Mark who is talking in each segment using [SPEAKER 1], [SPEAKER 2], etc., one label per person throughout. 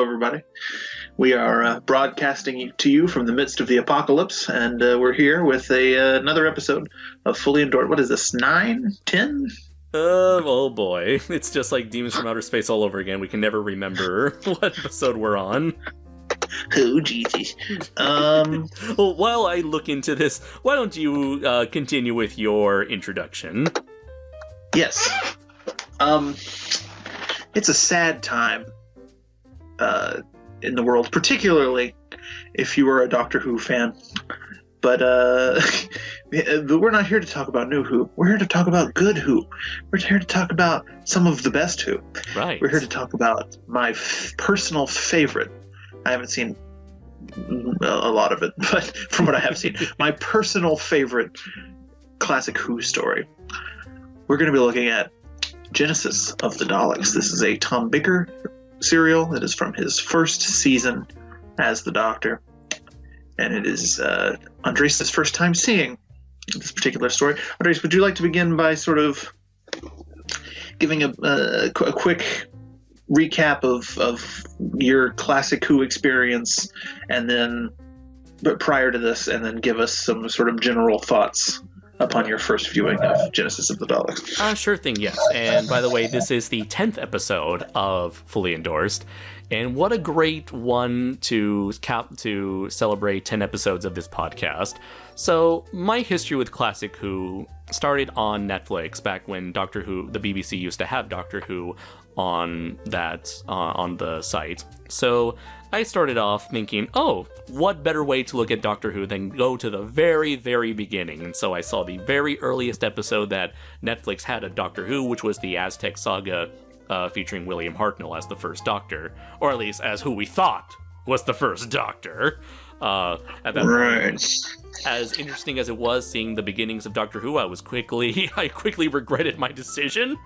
[SPEAKER 1] everybody. We are broadcasting to you from the midst of the apocalypse, and we're here with another episode of Fully Endorsed. What is this, 9? 10?
[SPEAKER 2] Oh boy. It's just like Demons from Outer Space all over again. We can never remember what episode we're on.
[SPEAKER 1] Oh, Jesus.
[SPEAKER 2] Well, while I look into this, why don't you continue with your introduction?
[SPEAKER 1] Yes. It's a sad time in the world, particularly if you are a Doctor Who fan. But we're not here to talk about new Who. We're here to talk about good Who. We're here to talk about some of the best Who.
[SPEAKER 2] Right.
[SPEAKER 1] We're here to talk about my personal favorite. I haven't seen a lot of it, but from what I have seen, my personal favorite classic Who story. We're going to be looking at Genesis of the Daleks. This is a Tom Baker serial. It is from his first season as the Doctor. And it is Andres' first time seeing this particular story. Andres, would you like to begin by sort of giving a quick recap of your classic Who experience, and then, but prior to this, and then give us some sort of general thoughts upon your first viewing of Genesis of the Daleks?
[SPEAKER 2] Sure thing, yes. And by the way, this is the 10th episode of Fully Endorsed. And what a great one to celebrate 10 episodes of this podcast. So, my history with Classic Who started on Netflix back when Doctor Who, the BBC used to have Doctor Who on the site. So, I started off thinking, oh, what better way to look at Doctor Who than go to the very, very beginning? And so I saw the very earliest episode that Netflix had of Doctor Who, which was the Aztec Saga, featuring William Hartnell as the first Doctor, or at least as who we thought was the first Doctor. At that point, as interesting as it was seeing the beginnings of Doctor Who, I quickly regretted my decision.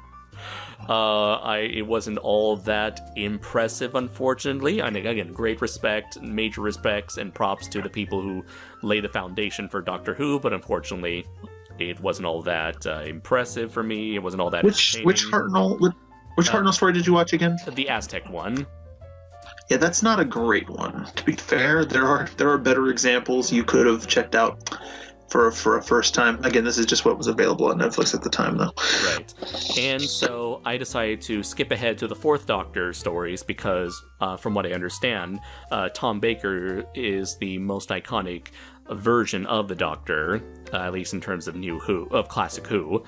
[SPEAKER 2] It wasn't all that impressive, unfortunately. And again, great respect, major respects, and props to the people who lay the foundation for Doctor Who, but unfortunately, it wasn't all that impressive for me. It wasn't all that entertaining.
[SPEAKER 1] Which Hartnell story did you watch again?
[SPEAKER 2] The Aztec one.
[SPEAKER 1] Yeah, that's not a great one. To be fair, there are better examples you could have checked out for a first time. Again, this is just what was available on Netflix at the time, though.
[SPEAKER 2] Right. And so I decided to skip ahead to the fourth Doctor stories because, from what I understand, Tom Baker is the most iconic version of the Doctor, at least in terms of Classic Who.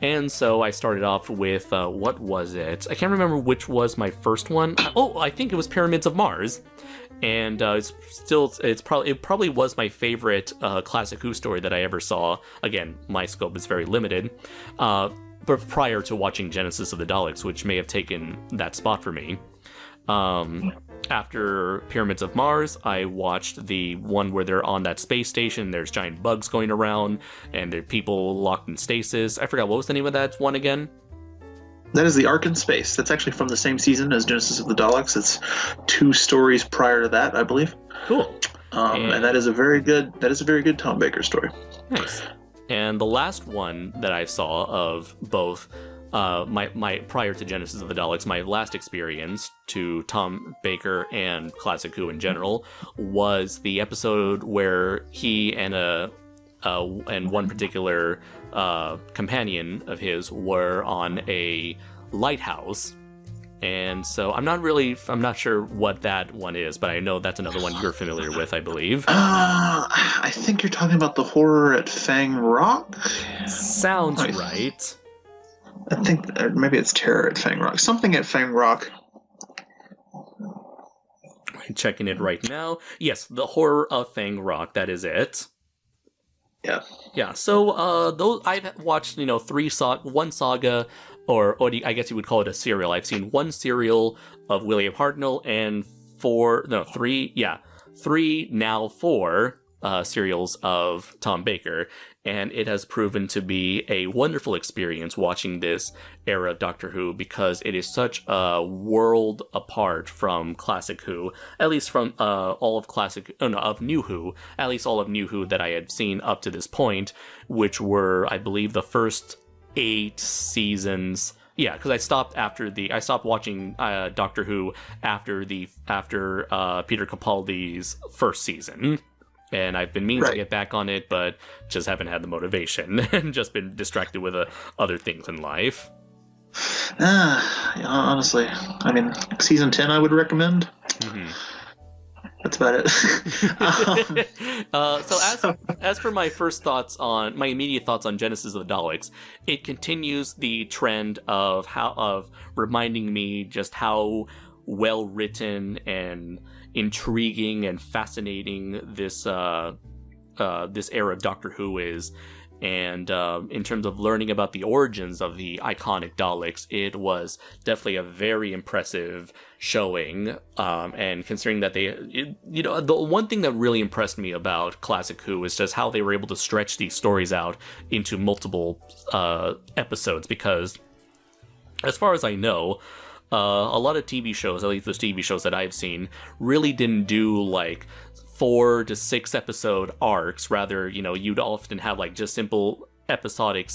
[SPEAKER 2] And so I started off with, what was it? I can't remember which was my first one. Oh, I think it was Pyramids of Mars. And it probably was my favorite Classic Who story that I ever saw. Again, my scope is very limited. But prior to watching Genesis of the Daleks, which may have taken that spot for me. After Pyramids of Mars, I watched the one where they're on that space station, there's giant bugs going around, and there are people locked in stasis. I forgot, what was the name of that one again?
[SPEAKER 1] That is the Ark in Space. That's actually from the same season as Genesis of the Daleks. It's 2 stories prior to that, I believe.
[SPEAKER 2] Cool.
[SPEAKER 1] And that is a very good Tom Baker story.
[SPEAKER 2] Nice. And the last one that I saw of both my prior to Genesis of the Daleks, my last experience to Tom Baker and Classic Who in general was the episode where he and one particular companion of his were on a lighthouse. And so I'm not sure what that one is, but I know that's another one you're familiar with, I believe.
[SPEAKER 1] I think you're talking about the horror at Fang Rock?
[SPEAKER 2] Sounds right.
[SPEAKER 1] I think maybe it's Terror at Fang Rock. Something at Fang Rock.
[SPEAKER 2] I'm checking it right now. Yes, the Horror of Fang Rock. That is it.
[SPEAKER 1] Yeah.
[SPEAKER 2] Yeah. So those I've watched, one saga, or I guess you would call it a serial. I've seen one serial of William Hartnell and four serials of Tom Baker. And it has proven to be a wonderful experience watching this era of Doctor Who because it is such a world apart from Classic Who, at least from all of New Who, at least all of New Who that I had seen up to this point, which were, I believe, the first 8 seasons. Yeah, because I stopped watching Doctor Who after Peter Capaldi's first season, and I've been meaning to get back on it, but just haven't had the motivation and just been distracted with other things in life.
[SPEAKER 1] Honestly, I mean, season 10 I would recommend. Mm-hmm. That's about it.
[SPEAKER 2] So as for my immediate thoughts on Genesis of the Daleks, it continues the trend of reminding me just how well written and intriguing and fascinating this era of Doctor Who is. And in terms of learning about the origins of the iconic Daleks, it was definitely a very impressive showing. And considering that the one thing that really impressed me about Classic Who is just how they were able to stretch these stories out into multiple episodes. Because, as far as I know, a lot of TV shows, at least the TV shows that I've seen, really didn't do like 4 to 6 episode arcs. Rather, you'd often have like just simple episodic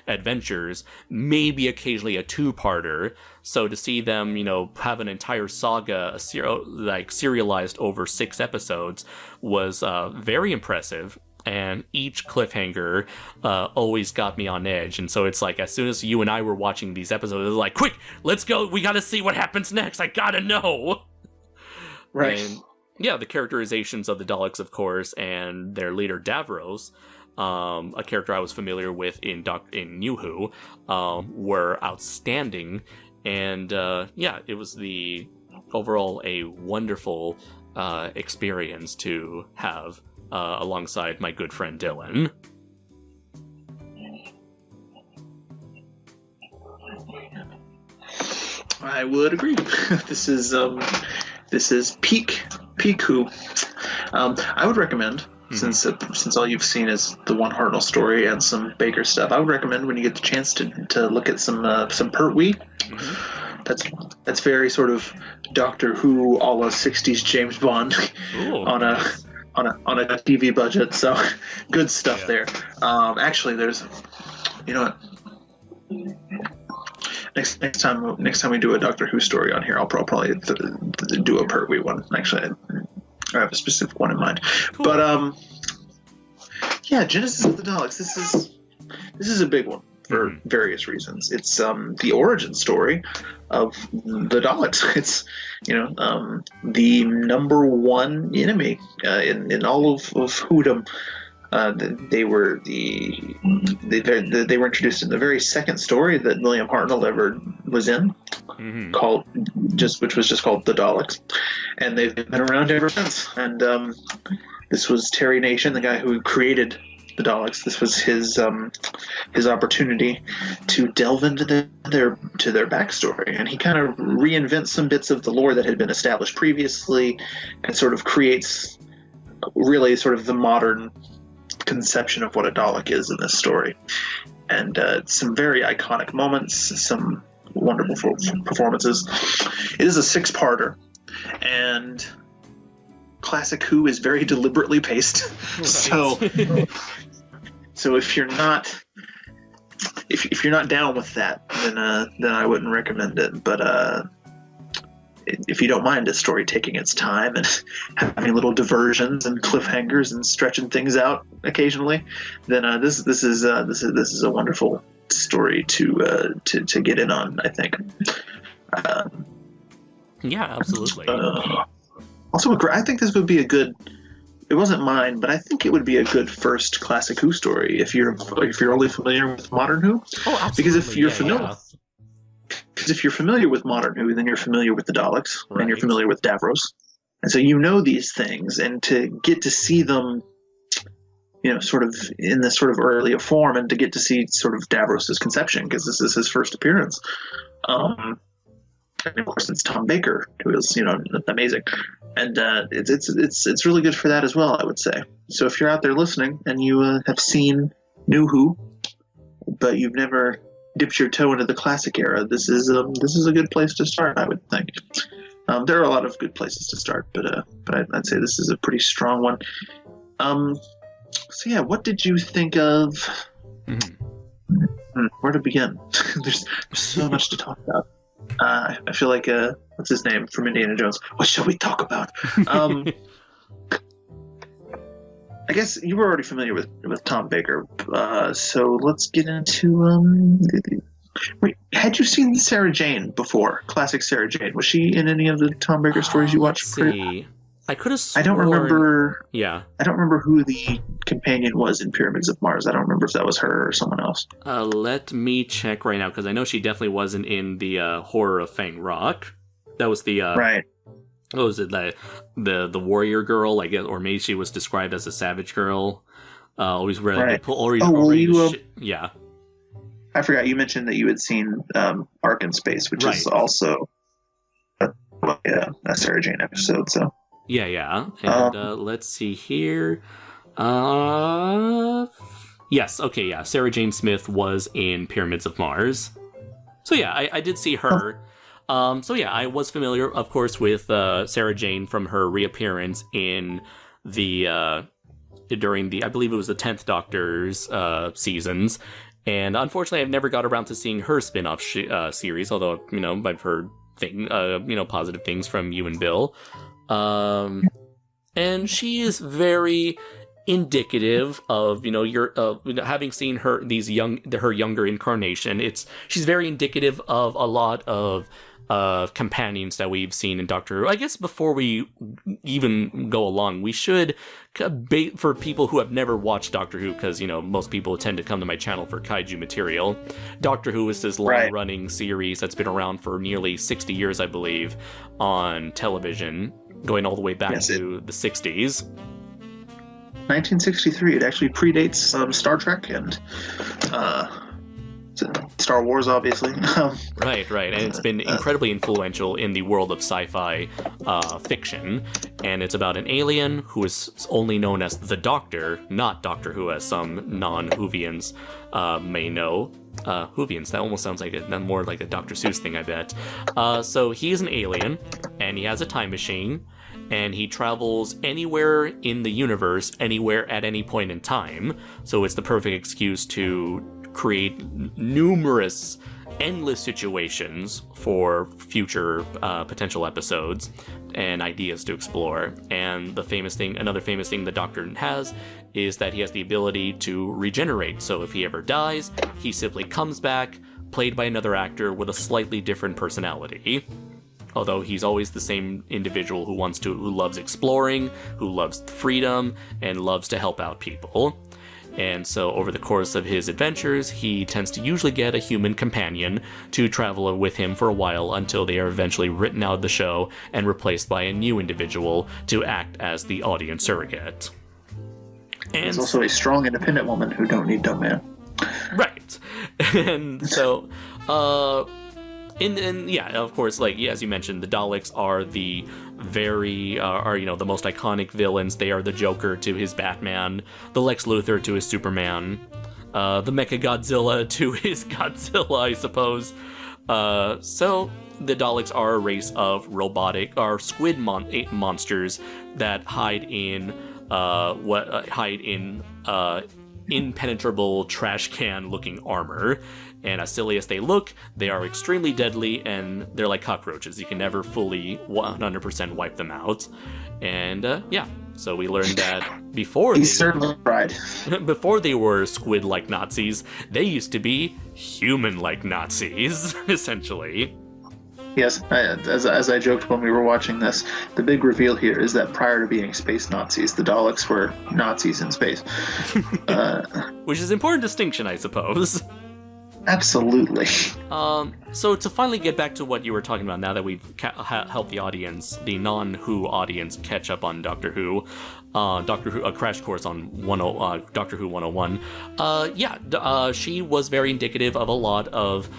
[SPEAKER 2] adventures, maybe occasionally a 2-parter. So to see them, have an entire saga serialized over 6 episodes was very impressive. And each cliffhanger always got me on edge. And so it's like, as soon as you and I were watching these episodes, it was like, quick, let's go. We got to see what happens next. I gotta know.
[SPEAKER 1] Right.
[SPEAKER 2] And yeah, the characterizations of the Daleks, of course, and their leader Davros, a character I was familiar with in New Who, were outstanding. And it was overall a wonderful experience to have alongside my good friend Dillion.
[SPEAKER 1] I would agree. This is peak Who. I would recommend, since all you've seen is the One Hartnell story and some Baker stuff, I would recommend when you get the chance to look at some Pertwee. That's very sort of Doctor Who a la 60s James Bond.
[SPEAKER 2] Ooh,
[SPEAKER 1] on a TV budget. So good stuff there. Actually, there's, what? Next time we do a Doctor Who story on here, I'll probably do a Pertwee one. Actually, I have a specific one in mind. Cool. But Genesis of the Daleks. This is a big one for various reasons. It's the origin story of the Daleks. It's the number one enemy in all of Whodom. They were introduced in the very second story that William Hartnell ever was in, which was just called The Daleks, and they've been around ever since. And this was Terry Nation, the guy who created the Daleks. This was his opportunity to delve into their backstory, and he kind of reinvents some bits of the lore that had been established previously, and sort of creates really sort of the modern conception of what a Dalek is in this story. And some very iconic moments, some wonderful performances. It is a 6-parter, and Classic Who is very deliberately paced. Right. So if you're not down with that, then I wouldn't recommend it. But if you don't mind a story taking its time and having little diversions and cliffhangers and stretching things out occasionally, then this is a wonderful story to get in on, I think.
[SPEAKER 2] Yeah, absolutely.
[SPEAKER 1] Also, I think this would be a good. It wasn't mine, but I think it would be a good first Classic Who story if you're only familiar with Modern Who.
[SPEAKER 2] Oh, absolutely.
[SPEAKER 1] Because if you're familiar. Because if you're familiar with Modern Who, then you're familiar with the Daleks, right, and you're familiar with Davros. And so you know these things, and to get to see them, sort of in this sort of earlier form, and to get to see sort of Davros' conception, because this is his first appearance. And of course, it's Tom Baker, who is, amazing. And it's really good for that as well, I would say. So if you're out there listening, and you have seen New Who, but you've never dipped your toe into the classic era, this is a good place to start, I would think. There are a lot of good places to start, but I'd say this is a pretty strong one. So yeah, what did you think of Where to begin? There's so much to talk about. I feel like what's his name from Indiana Jones? What shall we talk about? I guess you were already familiar with Tom Baker, so let's get into. Wait, had you seen Sarah Jane before? Classic Sarah Jane. Was she in any of the Tom Baker stories you watched?
[SPEAKER 2] Let's see. I could have sworn...
[SPEAKER 1] I don't remember.
[SPEAKER 2] Yeah.
[SPEAKER 1] I don't remember who the companion was in Pyramids of Mars. I don't remember if that was her or someone else.
[SPEAKER 2] Let me check right now, because I know she definitely wasn't in the Horror of Fang Rock. That was the...
[SPEAKER 1] right.
[SPEAKER 2] What was it? The warrior girl, I guess, or maybe she was described as a savage girl. Always read...
[SPEAKER 1] Right.
[SPEAKER 2] Yeah.
[SPEAKER 1] I forgot you mentioned that you had seen Ark in Space, which is also a Sarah Jane episode, so...
[SPEAKER 2] Yeah. And let's see here. Yes, okay, yeah. Sarah Jane Smith was in Pyramids of Mars. So yeah, I did see her. So yeah, I was familiar, of course, with Sarah Jane from her reappearance in the during the, I believe it was the 10th Doctor's seasons. And unfortunately, I've never got around to seeing her spin-off series, although, I've heard positive things from you and Bill. And she is very indicative of, having seen her her younger incarnation. She's very indicative of a lot of companions that we've seen in Doctor Who. I guess before we even go along, we should, for people who have never watched Doctor Who, because, most people tend to come to my channel for kaiju material. Doctor Who is this long-running series that's been around for nearly 60 years, I believe, on television, going all the way back to the 60s.
[SPEAKER 1] 1963. It actually predates Star Trek and Star Wars, obviously.
[SPEAKER 2] Right. And it's been incredibly influential in the world of sci-fi fiction. And it's about an alien who is only known as the Doctor, not Doctor Who, as some non-Whovians may know. Whovians, that almost sounds like more like a Dr. Seuss thing, I bet. So he's an alien, and he has a time machine, and he travels anywhere in the universe, anywhere at any point in time. So it's the perfect excuse to create endless situations for future potential episodes and ideas to explore. And another famous thing the Doctor has is that he has the ability to regenerate. So if he ever dies, he simply comes back, played by another actor with a slightly different personality. Although he's always the same individual who loves exploring, who loves freedom, and loves to help out people. And so over the course of his adventures, he tends to usually get a human companion to travel with him for a while until they are eventually written out of the show and replaced by a new individual to act as the audience surrogate. And
[SPEAKER 1] there's also a strong, independent woman who don't need dumb man.
[SPEAKER 2] Right. And so, of course, as you mentioned, the Daleks are the the most iconic villains. They are the Joker to his Batman, the Lex Luthor to his Superman, the Mechagodzilla to his Godzilla, I suppose. So the Daleks are a race of squid monsters that hide in impenetrable trash can looking armor. And as silly as they look, they are extremely deadly, and they're like cockroaches. You can never fully 100% wipe them out. And so we learned that before before they were squid-like Nazis, they used to be human-like Nazis, essentially.
[SPEAKER 1] Yes, as I joked when we were watching this, the big reveal here is that prior to being space Nazis, the Daleks were Nazis in space.
[SPEAKER 2] Which is an important distinction, I suppose.
[SPEAKER 1] Absolutely.
[SPEAKER 2] So to finally get back to what you were talking about, now that we've helped the audience, the non-Who audience, catch up on Doctor Who, a crash course on Doctor Who 101. She was very indicative of a lot of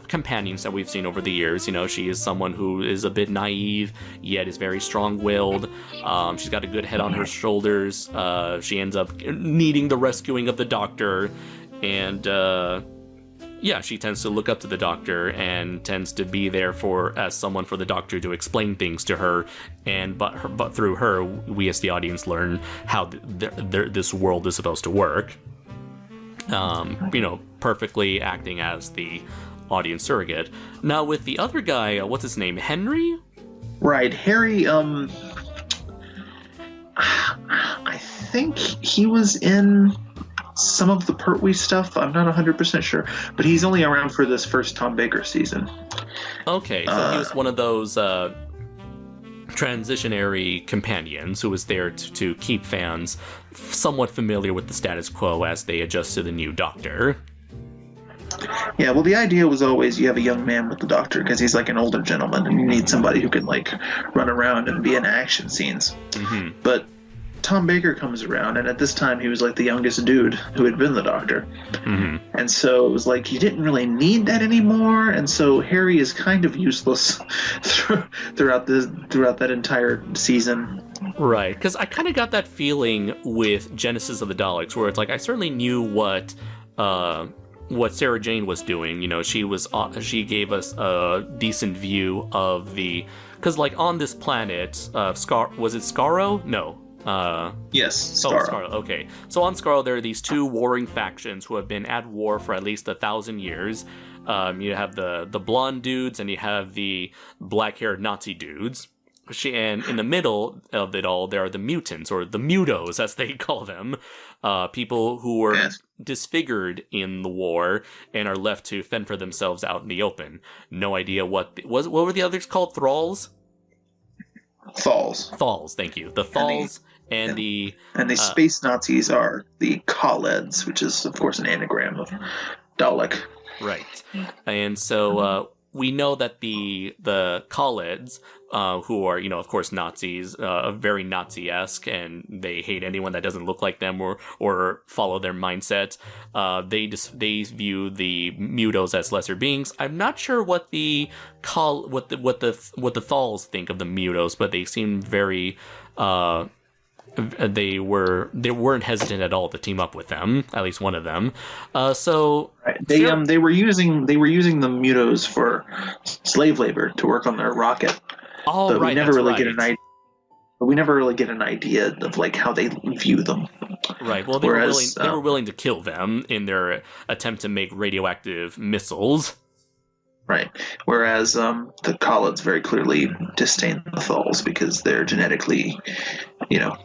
[SPEAKER 2] companions that we've seen over the years. She is someone who is a bit naive, yet is very strong-willed. She's got a good head on her shoulders. She ends up needing the rescuing of the Doctor, and she tends to look up to the Doctor and tends to be there as someone for the Doctor to explain things to her. But through her, we as the audience learn how this world is supposed to work. perfectly acting as the audience surrogate. Now with the other guy, what's his name? Henry?
[SPEAKER 1] Right, Harry. I think he was in some of the Pertwee stuff. I'm not 100% sure, but he's only around for this first Tom Baker season.
[SPEAKER 2] Okay, so he was one of those transitionary companions who was there to keep fans somewhat familiar with the status quo as they adjust to the new Doctor.
[SPEAKER 1] Yeah, well, the idea was always you have a young man with the Doctor because he's like an older gentleman, and you need somebody who can like run around and be in action scenes.
[SPEAKER 2] Mm-hmm.
[SPEAKER 1] But Tom Baker comes around, and at this time he was like the youngest dude who had been the Doctor.
[SPEAKER 2] Mm-hmm.
[SPEAKER 1] And so it was like you didn't really need that anymore, and so Harry is kind of useless throughout that entire season.
[SPEAKER 2] Right, because I kind of got that feeling with Genesis of the Daleks, where it's like I certainly knew what Sarah Jane was doing. She gave us a decent view of because like on this planet, was it Skaro? No.
[SPEAKER 1] Yes, Skaro.
[SPEAKER 2] Skaro. Okay, so on Skaro there are these two warring factions who have been at war for at least 1,000 years. You have the blonde dudes and you have the black-haired Nazi dudes. And in the middle of it all, there are the mutants, or the mutos, as they call them. People who were disfigured in the war and are left to fend for themselves out in the open. No idea what were the others called? Thralls? Thals, thank you. The Thals and the
[SPEAKER 1] space Nazis are the Khaleds, which is of course an anagram of Dalek.
[SPEAKER 2] Right. And so we know that the Khaleds, who are, of course, Nazis, very Nazi-esque, and they hate anyone that doesn't look like them or follow their mindset. They view the Mutos as lesser beings. I'm not sure what the Thals think of the Mutos, but they seem very they weren't hesitant at all to team up with them, at least one of them.
[SPEAKER 1] Right. They were using the Mutos for slave labor to work on their rocket.
[SPEAKER 2] Oh,
[SPEAKER 1] but
[SPEAKER 2] right,
[SPEAKER 1] we never really
[SPEAKER 2] right.
[SPEAKER 1] get an idea. We never really get an idea of like how they view them.
[SPEAKER 2] Right. Well, they were willing to kill them in their attempt to make radioactive missiles.
[SPEAKER 1] Right. Whereas the Khaleds very clearly disdain the Thals because they're genetically,
[SPEAKER 2] inferior.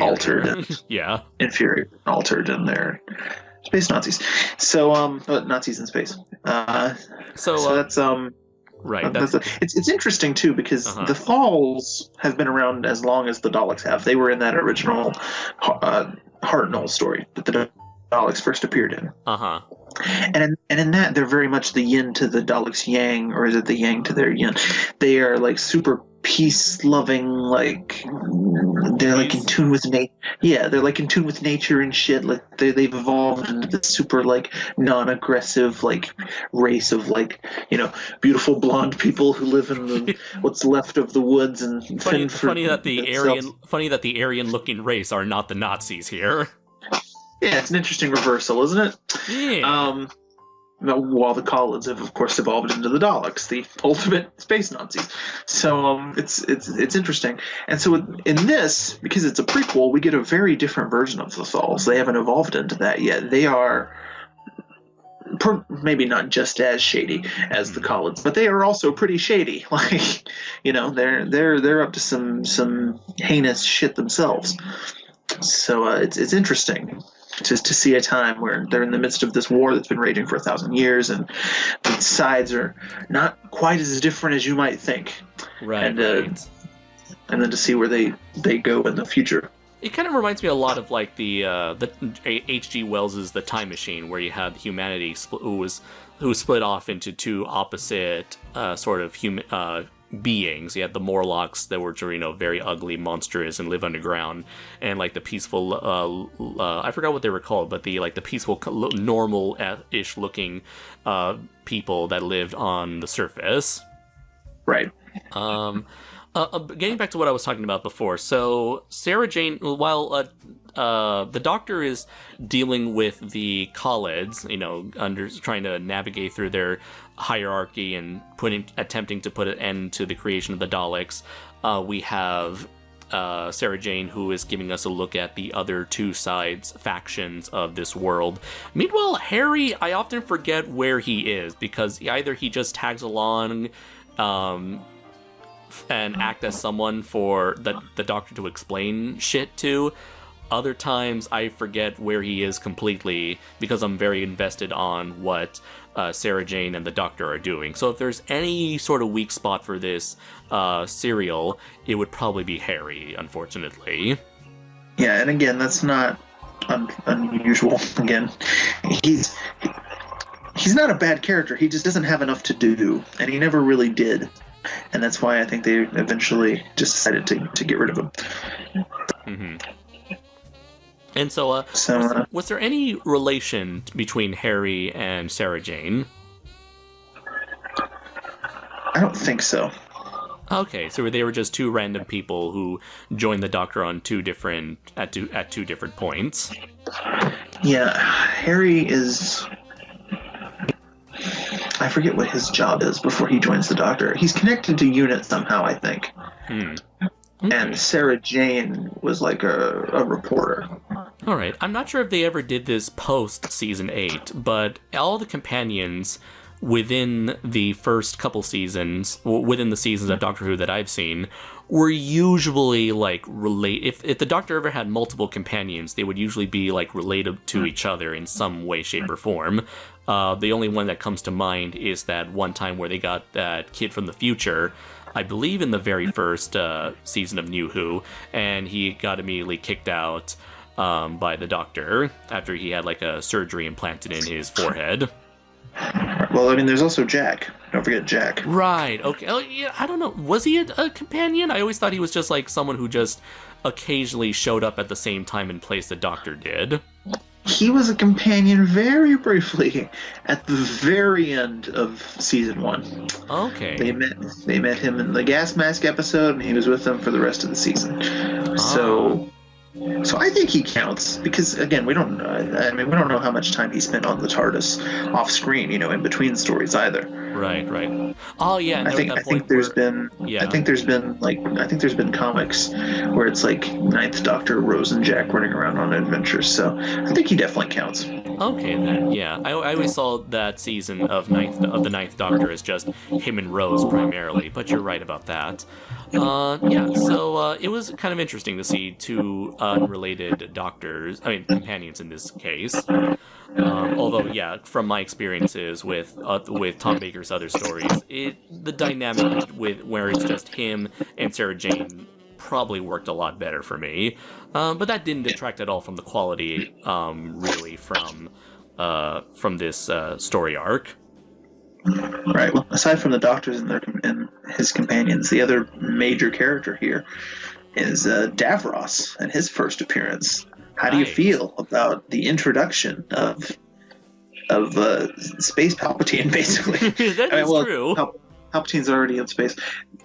[SPEAKER 1] altered. And
[SPEAKER 2] yeah.
[SPEAKER 1] Inferior, altered, and they're space Nazis. So, Nazis in space. So that's
[SPEAKER 2] right.
[SPEAKER 1] It's interesting too because the Thals have been around as long as the Daleks have. They were in that original Hartnell story that the Daleks first appeared in. And in that, they're very much the yin to the Daleks' yang, or is it the yang to their yin? They are like super peace-loving, like they're like in tune with nature. Yeah, they're like in tune with nature and shit. Like they've evolved into this super like non-aggressive like race of like beautiful blonde people who live in the what's left of the woods and
[SPEAKER 2] funny that the Aryan-looking race are not the Nazis here.
[SPEAKER 1] Yeah, it's an interesting reversal, isn't it?
[SPEAKER 2] Yeah.
[SPEAKER 1] While the Khaleds have, of course, evolved into the Daleks, the ultimate space Nazis. So it's interesting. And so in this, because it's a prequel, we get a very different version of the Thals. They haven't evolved into that yet. They are maybe not just as shady as the Khaleds, but they are also pretty shady. Like, they're up to some heinous shit themselves. So it's interesting just to see a time where they're in the midst of this war that's been raging for 1,000 years, and the sides are not quite as different as you might think.
[SPEAKER 2] Right.
[SPEAKER 1] And then to see where they go in the future.
[SPEAKER 2] It kind of reminds me a lot of like the H.G. Wells's The Time Machine, where you had humanity who split off into two opposite sort of human beings. You had the Morlocks that were very ugly, monstrous, and live underground, and like the peaceful I forgot what they were called, but the peaceful, normal-ish looking people that lived on the surface.
[SPEAKER 1] Right.
[SPEAKER 2] Getting back to what I was talking about before, so Sarah Jane, while the Doctor is dealing with the Khaleds, trying to navigate through their hierarchy and attempting to put an end to the creation of the Daleks, we have Sarah Jane, who is giving us a look at the other two factions of this world. Meanwhile, Harry, I often forget where he is, because either he just tags along and act as someone for the Doctor to explain shit to. Other times I forget where he is completely, because I'm very invested on what Sarah Jane and the Doctor are doing. So if there's any sort of weak spot for this serial, it would probably be Harry, unfortunately.
[SPEAKER 1] Yeah, and again, that's not unusual. Again, he's not a bad character. He just doesn't have enough to do, and he never really did. And that's why I think they eventually just decided to get rid of him.
[SPEAKER 2] Mm-hmm. And so, was there any relation between Harry and Sarah Jane?
[SPEAKER 1] I don't think so.
[SPEAKER 2] Okay, so they were just two random people who joined the Doctor on two different points.
[SPEAKER 1] Yeah, Harry is... I forget what his job is before he joins the Doctor. He's connected to UNIT somehow, I think. Okay. And Sarah Jane was like a reporter.
[SPEAKER 2] All right. I'm not sure if they ever did this post season 8, but all the companions within the first couple seasons, within the seasons of Doctor Who that I've seen, were usually like if the Doctor ever had multiple companions, they would usually be like related to each other in some way, shape, or form. The only one that comes to mind is that one time where they got that kid from the future, I believe in the very first season of New Who, and he got immediately kicked out by the Doctor after he had like a surgery implanted in his forehead.
[SPEAKER 1] Well, I mean, there's also Jack. Don't forget Jack.
[SPEAKER 2] Right, okay. Oh, yeah, I don't know. Was he a companion? I always thought he was just like someone who just occasionally showed up at the same time and place the Doctor did.
[SPEAKER 1] He was a companion very briefly at the very end of season 1.
[SPEAKER 2] Okay.
[SPEAKER 1] They met him in the gas mask episode, and he was with them for the rest of the season. So I think he counts, because again, we don't know how much time he spent on the TARDIS off screen, in between stories either.
[SPEAKER 2] Right. Oh yeah, and
[SPEAKER 1] I think there's been comics where it's like Ninth Doctor, Rose, and Jack running around on adventures. So I think he definitely counts.
[SPEAKER 2] Okay, then yeah, I always saw that season of the Ninth Doctor as just him and Rose primarily, but you're right about that. So it was kind of interesting to see two unrelated companions in this case. Although, yeah, from my experiences with Tom Baker's other stories, the dynamic where it's just him and Sarah Jane probably worked a lot better for me. But that didn't detract at all from the quality, really, from this story arc.
[SPEAKER 1] Right. Well, aside from the Doctors and his companions, the other major character here is Davros and his first appearance. How do you feel about the introduction of Space Palpatine, basically?
[SPEAKER 2] That is true.
[SPEAKER 1] Palpatine's already in space.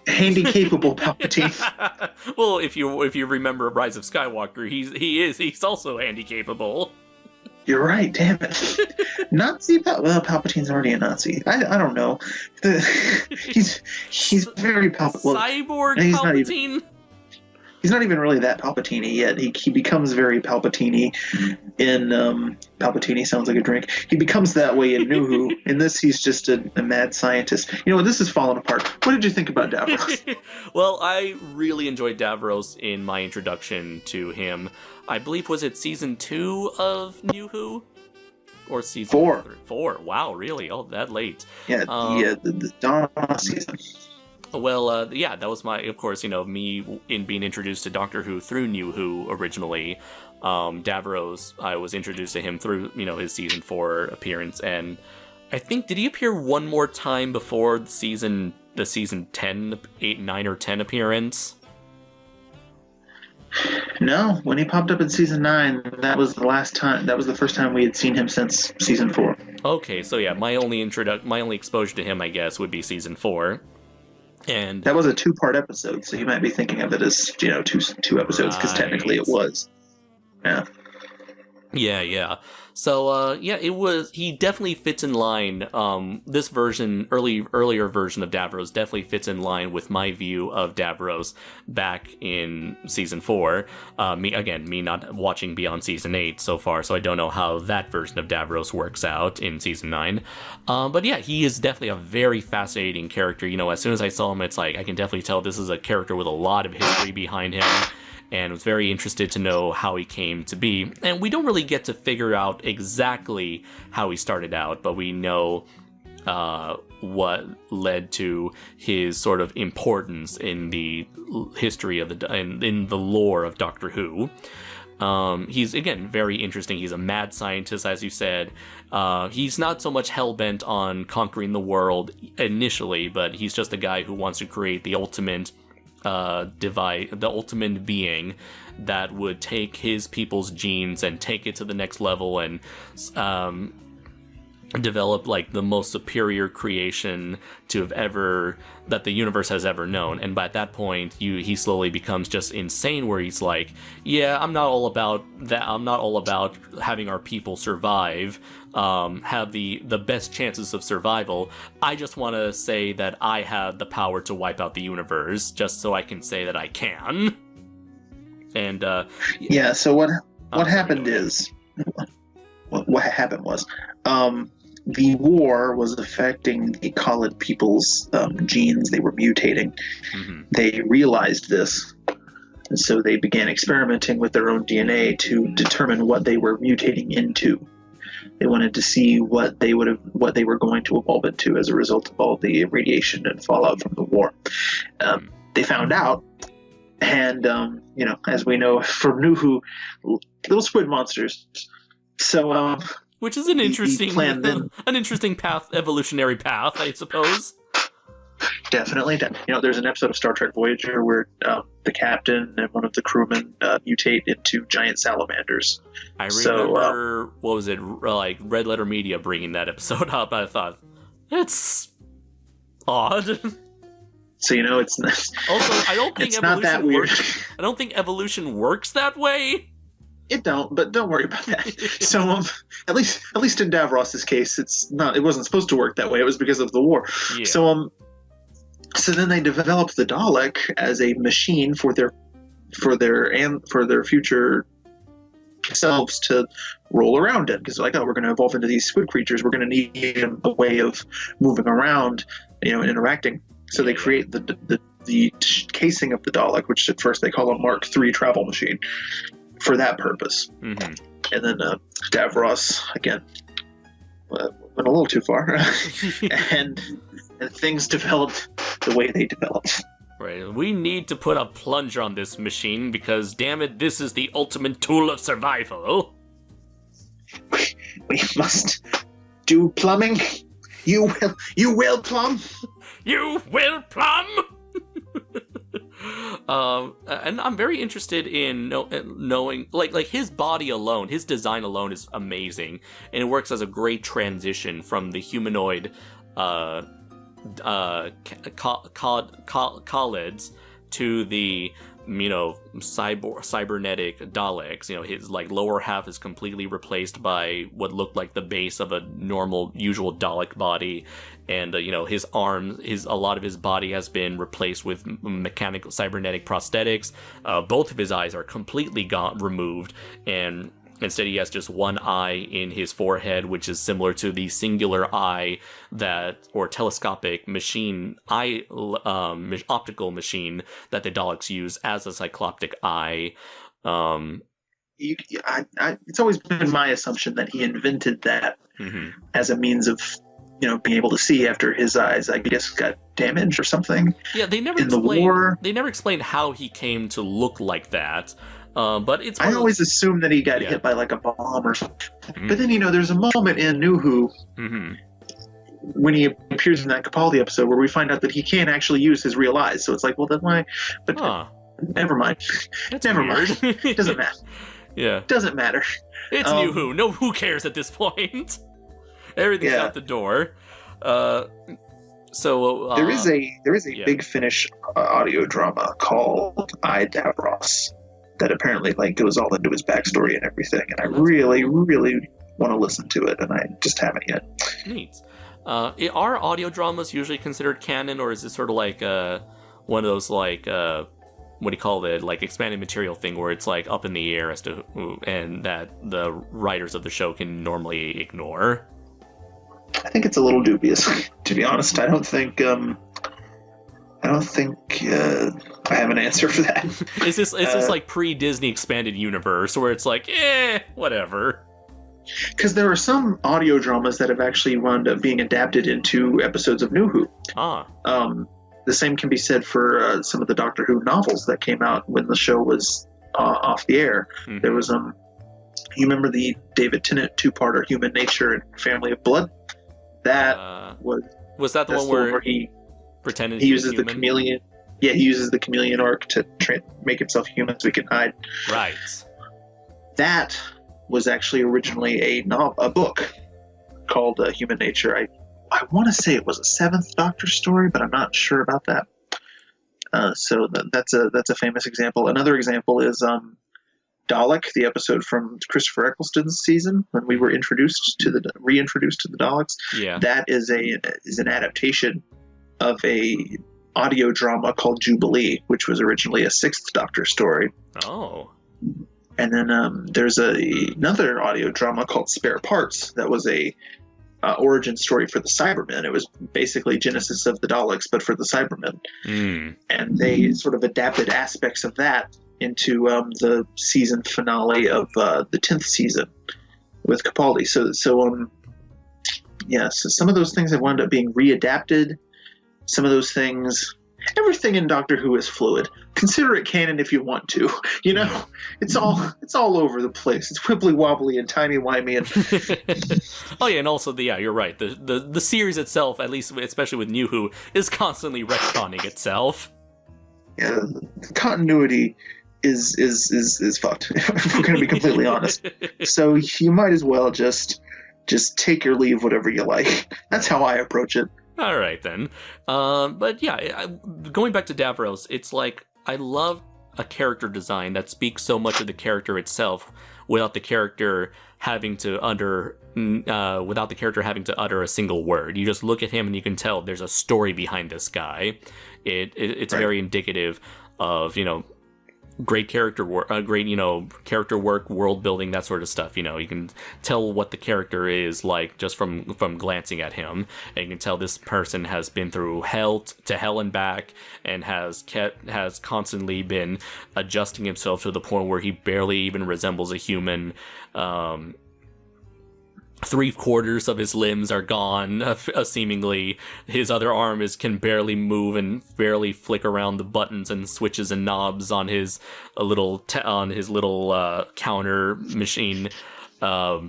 [SPEAKER 1] Handy-capable Palpatine.
[SPEAKER 2] Well, if you remember Rise of Skywalker, he's also handy-capable.
[SPEAKER 1] You're right, damn it. Nazi Palpatine's already a Nazi. I don't know. He's very Palpatine.
[SPEAKER 2] Cyborg Palpatine?
[SPEAKER 1] He's not even really that Palpatine-y yet. He becomes very Palpatine-y in Palpatine sounds like a drink. He becomes that way in New Who. In this, he's just a mad scientist. This is falling apart. What did you think about Davros?
[SPEAKER 2] Well, I really enjoyed Davros in my introduction to him. I believe, was it season 2 of New Who? Or season
[SPEAKER 1] 4?
[SPEAKER 2] 4. Wow, really? Oh, that late.
[SPEAKER 1] Yeah, the Dawn season.
[SPEAKER 2] Well, that was of course, me in being introduced to Doctor Who through New Who originally. Davros, I was introduced to him through, his season 4 appearance, and I think, did he appear one more time before the season 10, 8, 9, or 10 appearance?
[SPEAKER 1] No, when he popped up in season 9, that was the last time. That was the first time we had seen him since season 4. Okay, so yeah, my only exposure to him, I guess, would be season 4. And that was a 2-part episode, so you might be thinking of it as two episodes, because technically it was. Yeah.
[SPEAKER 2] Yeah. So, he definitely fits in line. This version, earlier version of Davros definitely fits in line with my view of Davros back in season 4. Me not watching beyond season 8 so far, so I don't know how that version of Davros works out in season 9. But yeah, he is definitely a very fascinating character. As soon as I saw him, it's like, I can definitely tell this is a character with a lot of history behind him. And was very interested to know how he came to be. And we don't really get to figure out exactly how he started out, but we know what led to his sort of importance in the history of in the lore of Doctor Who. He's, again, very interesting. He's a mad scientist, as you said. He's not so much hell-bent on conquering the world initially, but he's just a guy who wants to create the ultimate the ultimate being that would take his people's genes and take it to the next level and develop like the most superior creation that the universe has ever known. And by that point, he slowly becomes just insane, where he's like, yeah, I'm not all about that. I'm not all about having our people survive, have the best chances of survival. I just want to say that I have the power to wipe out the universe, just so I can say that I can. And
[SPEAKER 1] so what happened is what happened was the war was affecting the Khalid people's genes. They were mutating. Mm-hmm. They realized this, and so they began experimenting with their own DNA to determine what they were mutating into. They wanted to see what they were going to evolve into as a result of all the radiation and fallout from the war. They found out, and as we know from New Who, little squid monsters. So
[SPEAKER 2] which is an interesting evolutionary path, I suppose.
[SPEAKER 1] Definitely. There's an episode of Star Trek Voyager where the captain and one of the crewmen mutate into giant salamanders.
[SPEAKER 2] I remember, what was it, like Red Letter Media bringing that episode up. I thought, it's odd.
[SPEAKER 1] So, it's not...
[SPEAKER 2] Also, I don't think
[SPEAKER 1] it's not that weird.
[SPEAKER 2] I don't think evolution works that way.
[SPEAKER 1] It don't, but don't worry about that. So, at least in Davros's case, it wasn't supposed to work that way. It was because of the war. Yeah. So then they developed the Dalek as a machine for their future selves to roll around in, because we're going to evolve into these squid creatures. We're going to need a way of moving around, and interacting. So they create the casing of the Dalek, which at first they call a Mark III travel machine, for that purpose. Mm-hmm. And then Davros again went a little too far, and things developed the way they developed.
[SPEAKER 2] Right, we need to put a plunger on this machine because, damn it, this is the ultimate tool of survival.
[SPEAKER 1] We must do plumbing. You will plumb.
[SPEAKER 2] You will plumb. And I'm very interested in knowing, like his body alone, his design alone is amazing, and it works as a great transition from the humanoid Khalids to the cybernetic Daleks. His lower half is completely replaced by what looked like the base of a normal, usual Dalek body, and his arms, a lot of his body has been replaced with mechanical cybernetic prosthetics. Both of his eyes are completely removed, and instead he has just one eye in his forehead, which is similar to the singular eye or telescopic machine optical machine that the Daleks use as a cycloptic eye.
[SPEAKER 1] It's always been my assumption that he invented that as a means of being able to see after his eyes, I guess, got damaged or something.
[SPEAKER 2] Yeah, they never explained how he came to look like that. But it's.
[SPEAKER 1] I always assumed that he got hit by a bomb or something. Mm-hmm. But then there's a moment in New Who when he appears in that Capaldi episode where we find out that he can't actually use his real eyes. So it's like, well, then why? But never mind. Never mind. It doesn't matter.
[SPEAKER 2] Yeah.
[SPEAKER 1] Doesn't matter.
[SPEAKER 2] It's New Who. No, who cares at this point? Everything's out the door. So
[SPEAKER 1] there is a Big Finish audio drama called I, Davros. that apparently like goes all into his backstory and everything. And I really, really want to listen to it, and I just haven't yet.
[SPEAKER 2] Neat. Are audio dramas usually considered canon, or is it sort of like one of those like what do you call it, like expanded material thing where it's like up in the air as to who, and that the writers of the show can normally ignore?
[SPEAKER 1] I think it's a little dubious, to be honest. I don't think I have an answer for that.
[SPEAKER 2] Is this like pre-Disney expanded universe where it's like, whatever?
[SPEAKER 1] Because there are some audio dramas that have actually wound up being adapted into episodes of New Who. The same can be said for some of the Doctor Who novels that came out when the show was off the air. Mm-hmm. There was you remember the David Tennant 2-parter Human Nature and Family of Blood? That was that the one where he pretended he uses the chameleon? Yeah, he uses the chameleon arc to make himself human so he can hide.
[SPEAKER 2] Right.
[SPEAKER 1] That was actually originally a book called Human Nature. I want to say it was a 7th Doctor story, but I'm not sure about that. So that's a famous example. Another example is Dalek, the episode from Christopher Eccleston's season when we were reintroduced to the Daleks.
[SPEAKER 2] Yeah,
[SPEAKER 1] that is an adaptation of a audio drama called Jubilee, which was originally a 6th Doctor story.
[SPEAKER 2] Oh.
[SPEAKER 1] And then there's another audio drama called Spare Parts that was a origin story for the Cybermen. It was basically Genesis of the Daleks, but for the Cybermen. And they sort of adapted aspects of that into the season finale of the 10th season with Capaldi. So some of those things have wound up being readapted. Some of those things, everything in Doctor Who is fluid. Consider it canon if you want to. You know, it's all over the place. It's wibbly wobbly and timey wimey. And
[SPEAKER 2] oh yeah, and also you're right. The series itself, at least especially with New Who, is constantly retconning itself.
[SPEAKER 1] Yeah, the continuity is fucked. If we're going to be completely honest. So you might as well just take or leave whatever you like. That's how I approach it.
[SPEAKER 2] All right, then. But yeah, going back to Davros, it's like I love a character design that speaks so much of the character itself without the character having to utter a single word. You just look at him and you can tell there's a story behind this guy. It's right. Very indicative of, great character work, character work, world building, that sort of stuff. You can tell what the character is like just from glancing at him, and you can tell this person has been through hell and back, and has constantly been adjusting himself to the point where he barely even resembles a human. 3/4 of his limbs are gone, seemingly. His other arm can barely move and barely flick around the buttons and switches and knobs on his little counter machine.
[SPEAKER 1] At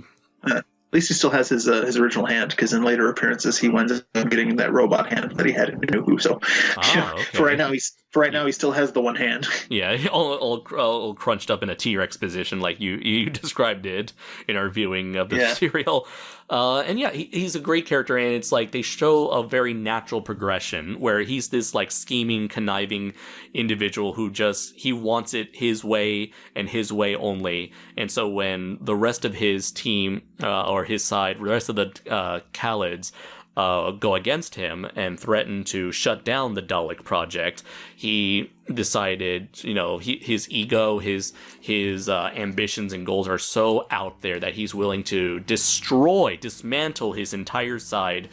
[SPEAKER 1] least he still has his original hand, because in later appearances he winds up getting that robot hand that he had in New Who. So okay. For right now he still has the one hand.
[SPEAKER 2] Yeah, all crunched up in a T-Rex position, like you described it in our viewing of the serial. And yeah, he's a great character, and it's like they show a very natural progression where he's this like scheming, conniving individual who he wants it his way and his way only. And so when the rest of his team or his side, the rest of the Khalids go against him and threaten to shut down the Dalek project, he decided, his ego, his ambitions and goals are so out there that he's willing to dismantle his entire side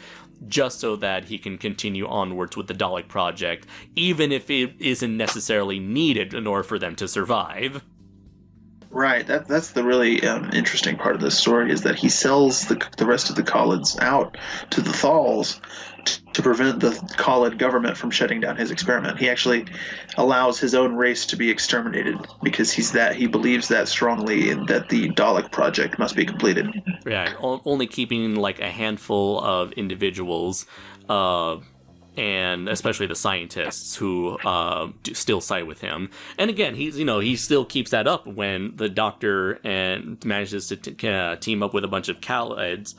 [SPEAKER 2] just so that he can continue onwards with the Dalek project, even if it isn't necessarily needed in order for them to survive.
[SPEAKER 1] Right, that's the really interesting part of this story, is that he sells the rest of the Khalids out to the Thals to prevent the Khalid government from shutting down his experiment. He actually allows his own race to be exterminated because he believes that strongly, and that the Dalek project must be completed.
[SPEAKER 2] Yeah, only keeping like a handful of individuals, and especially the scientists who still side with him. And again, he still keeps that up when the Doctor manages to team up with a bunch of Khalids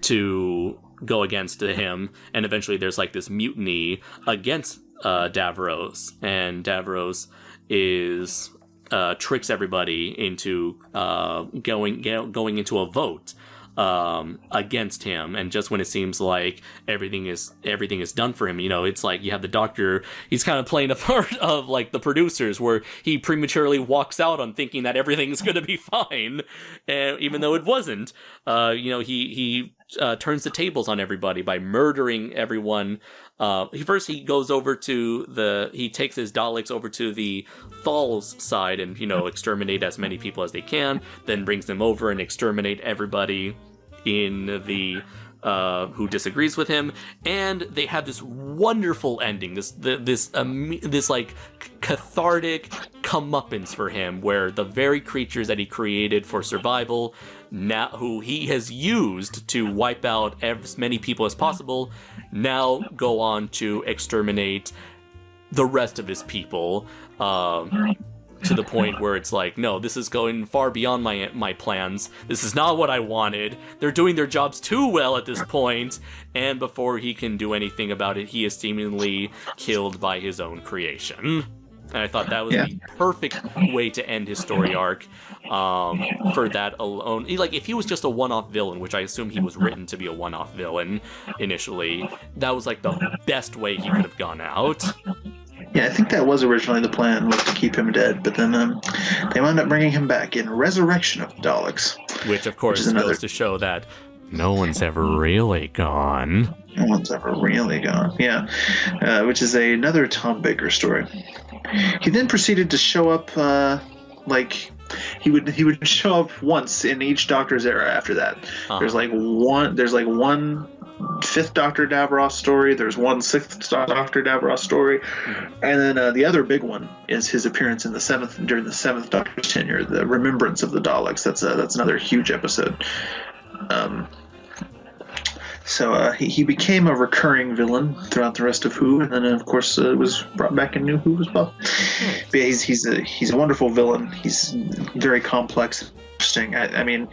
[SPEAKER 2] to go against him, and eventually there's like this mutiny against Davros, and Davros is tricks everybody into going into a vote against him, and just when it seems like everything is done for him, it's like you have the Doctor, he's kind of playing a part of like the producers, where he prematurely walks out on thinking that everything's going to be fine, and even though it wasn't. He turns the tables on everybody by murdering everyone. He goes over to he takes his Daleks over to the Thal's side and, exterminate as many people as they can, then brings them over and exterminate everybody in the who disagrees with him, and they have this wonderful ending, this like cathartic comeuppance for him, where the very creatures that he created for survival, now who he has used to wipe out as many people as possible, now go on to exterminate the rest of his people, to the point where it's like, no, this is going far beyond my plans. This is not what I wanted. They're doing their jobs too well at this point, and before he can do anything about it, he is seemingly killed by his own creation. And I thought that was the perfect way to end his story arc. For that alone, if he was just a one-off villain, which I assume he was written to be a one-off villain initially, that was like the best way he could have gone out.
[SPEAKER 1] Yeah, I think that was originally the plan, was to keep him dead, but then they wound up bringing him back in Resurrection of the Daleks.
[SPEAKER 2] Which, of course, goes to show that no one's ever really gone.
[SPEAKER 1] No one's ever really gone, yeah. Which is another Tom Baker story. He then proceeded to show up, he would show up once in each Doctor's era after that. Uh-huh. There's one Fifth Doctor Davros story, there's one Sixth Doctor Davros story, and then the other big one is his appearance in during the Seventh Doctor's tenure, the Remembrance of the Daleks. That's another huge episode. So he became a recurring villain throughout the rest of Who, and then of course was brought back in New Who as well. But yeah, he's a wonderful villain. He's very complex, interesting. I mean,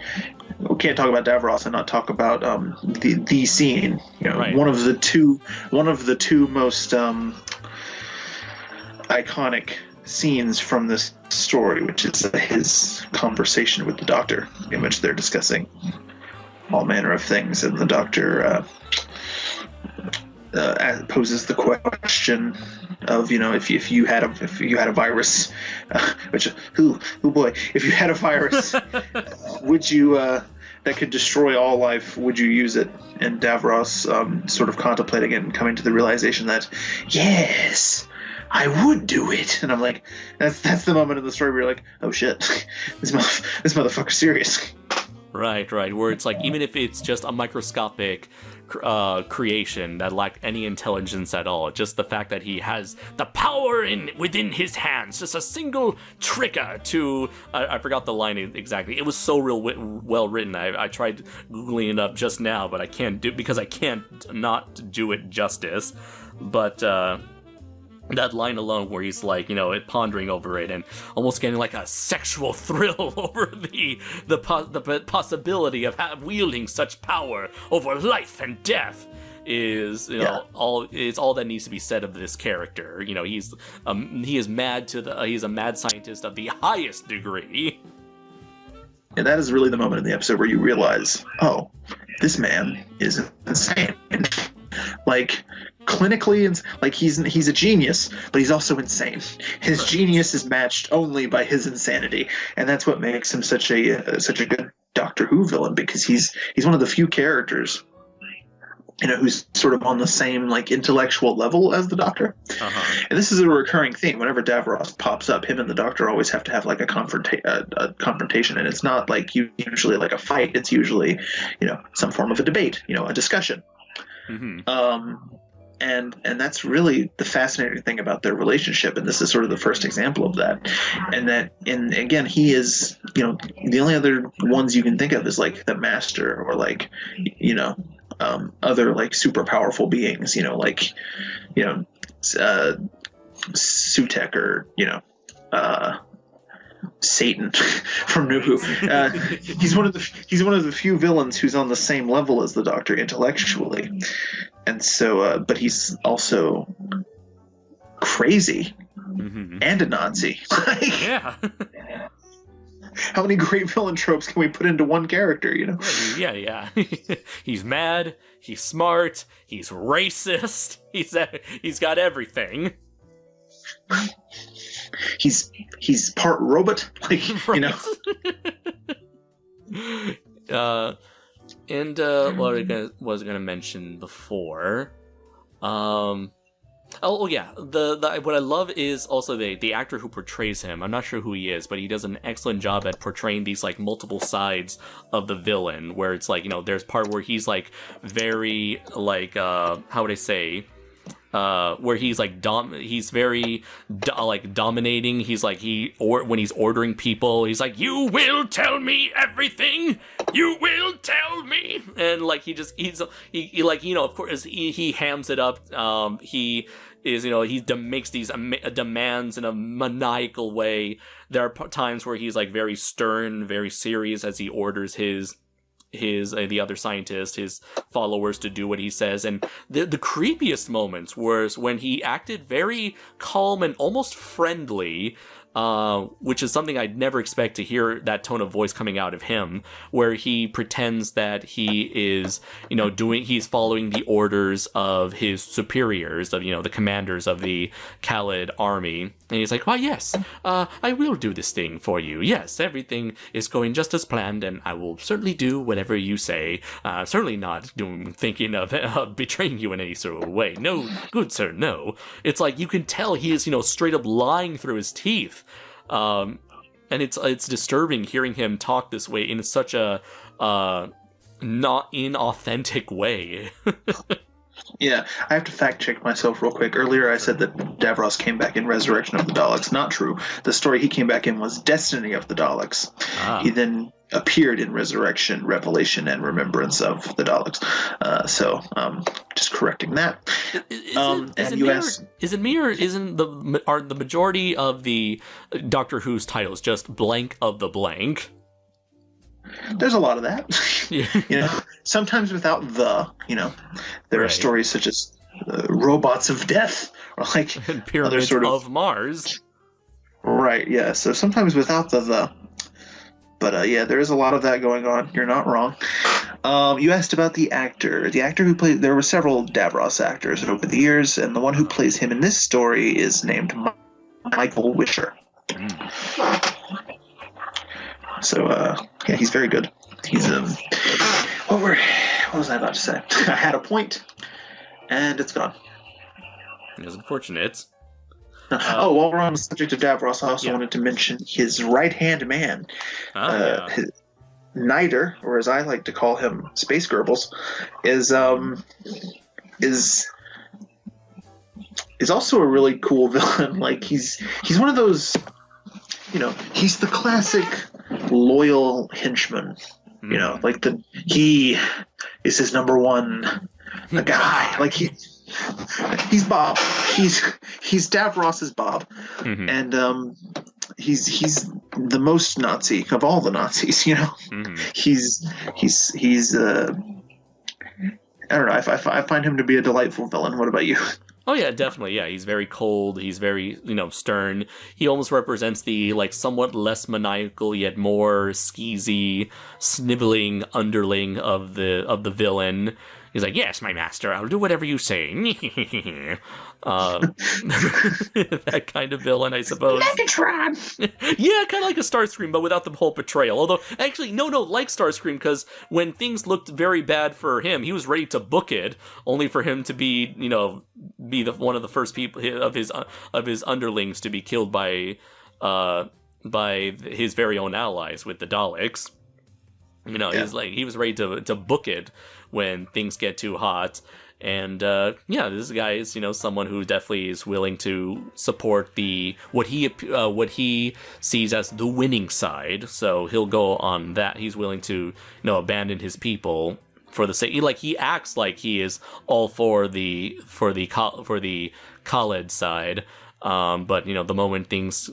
[SPEAKER 1] we can't talk about Davros and not talk about the scene. Right. One of the two most iconic scenes from this story, which is his conversation with the Doctor, in which they're discussing all manner of things, and the Doctor poses the question of, if you had a virus, if you had a virus, would you that could destroy all life, would you use it? And Davros sort of contemplating it and coming to the realization that yes, I would do it. And I'm like, that's the moment in the story where you're like, oh shit, this motherfucker's serious.
[SPEAKER 2] Right, where it's like, even if it's just a microscopic creation that lacked any intelligence at all, just the fact that he has the power within his hands, just a single trigger to, I forgot the line exactly, it was so well written. I tried Googling it up just now, but I can't not do it justice. But that line alone, where he's like, pondering over it and almost getting like a sexual thrill over the possibility of wielding such power over life and death, is all that needs to be said of this character. He's he's a mad scientist of the highest degree.
[SPEAKER 1] And that is really the moment in the episode where you realize, oh, this man is insane. Like, clinically, he's a genius, but he's also insane. His genius is matched only by his insanity, and that's what makes him such a good Doctor Who villain, because he's one of the few characters, who's sort of on the same intellectual level as the Doctor. Uh-huh. And this is a recurring theme. Whenever Davros pops up, him and the Doctor always have to have a confrontation, and it's not usually like a fight. It's usually some form of a debate, a discussion. Mm-hmm. And that's really the fascinating thing about their relationship, and this is sort of the first example of that. And again, he is, the only other ones you can think of is the Master, or other super powerful beings, Sutek, or Satan from New Who. He's one of the few villains who's on the same level as the Doctor intellectually, and so but he's also crazy and a Nazi. Like,
[SPEAKER 2] Yeah.
[SPEAKER 1] how many great villain tropes can we put into one character, you know?
[SPEAKER 2] Yeah. He's mad, he's smart, he's racist, he's got everything.
[SPEAKER 1] He's part robot, like, you know.
[SPEAKER 2] What was I gonna mention before? Oh yeah, the what I love is also the actor who portrays him. I'm not sure who he is, but he does an excellent job at portraying these like multiple sides of the villain. Where it's like, you know, there's part where he's like very like how would I say, where he's like he's very like dominating. He's like when he's ordering people, he's like, "You will tell me everything. You will tell me." And like he like, you know, of course he hams it up. He is, you know, he makes these demands in a maniacal way. There are times where he's like very stern, very serious as he orders his the other scientist, his followers, to do what he says. And the creepiest moments was when he acted very calm and almost friendly, which is something I'd never expect to hear that tone of voice coming out of him, where he pretends that he is, you know, he's following the orders of his superiors, of, you know, the commanders of the Khalid army. And he's like, "Why, yes, I will do this thing for you. Yes, everything is going just as planned, and I will certainly do whatever you say. Certainly not thinking of betraying you in any sort of way. No, good sir, no." It's like you can tell he is, you know, straight up lying through his teeth. And it's disturbing hearing him talk this way in such a not inauthentic way.
[SPEAKER 1] Yeah, I have to fact check myself real quick. Earlier I said that Davros came back in Resurrection of the Daleks. Not true. The story he came back in was Destiny of the Daleks. He then appeared in Resurrection, Revelation, and Remembrance of the Daleks. So just correcting that.
[SPEAKER 2] Is it me or isn't are the majority of the Doctor Who's titles just blank of the blank?
[SPEAKER 1] There's a lot of that.
[SPEAKER 2] Yeah.
[SPEAKER 1] You know, sometimes without the, you know, there are stories such as Robots of Death, or like
[SPEAKER 2] and Pyramids
[SPEAKER 1] sort
[SPEAKER 2] of Mars.
[SPEAKER 1] Right, yeah. So sometimes without the. But yeah, there is a lot of that going on. You're not wrong. You asked about the actor. The actor who played... There were several Davros actors over the years, and the one who plays him in this story is named Michael Wisher. So, yeah, he's very good. He's, what was I about to say? I had a point, and it's gone.
[SPEAKER 2] It was unfortunate.
[SPEAKER 1] While we're on the subject of Davros, I also wanted to mention his right-hand man. Niter, or as I like to call him, Space Goebbels, is also a really cool villain. Like, he's one of those, you know, he's the classic loyal henchman. You know, like he is his number one guy. Like he's Bob. He's Davros's Bob, and he's the most Nazi of all the Nazis. You know, he's I don't know. I find him to be a delightful villain. What about you?
[SPEAKER 2] Oh yeah, definitely. Yeah, he's very cold. He's very, you know, stern. He almost represents the like somewhat less maniacal yet more skeezy, sniveling underling of the villain. He's like, "Yes, my master, I'll do whatever you say." That kind of villain, I suppose.
[SPEAKER 1] Megatron!
[SPEAKER 2] Yeah, kind of like a Starscream, but without the whole betrayal. Although, actually, no, like Starscream, because when things looked very bad for him, he was ready to book it, only for him to be, you know, one of the first people of his underlings to be killed by his very own allies with the Daleks. You know, he was ready to book it when things get too hot. And this guy is, you know, someone who definitely is willing to support what he sees as the winning side. So he'll go on that. He's willing to, you know, abandon his people for the sake. Like, he acts like he is all for the Khalid side. But, you know, the moment things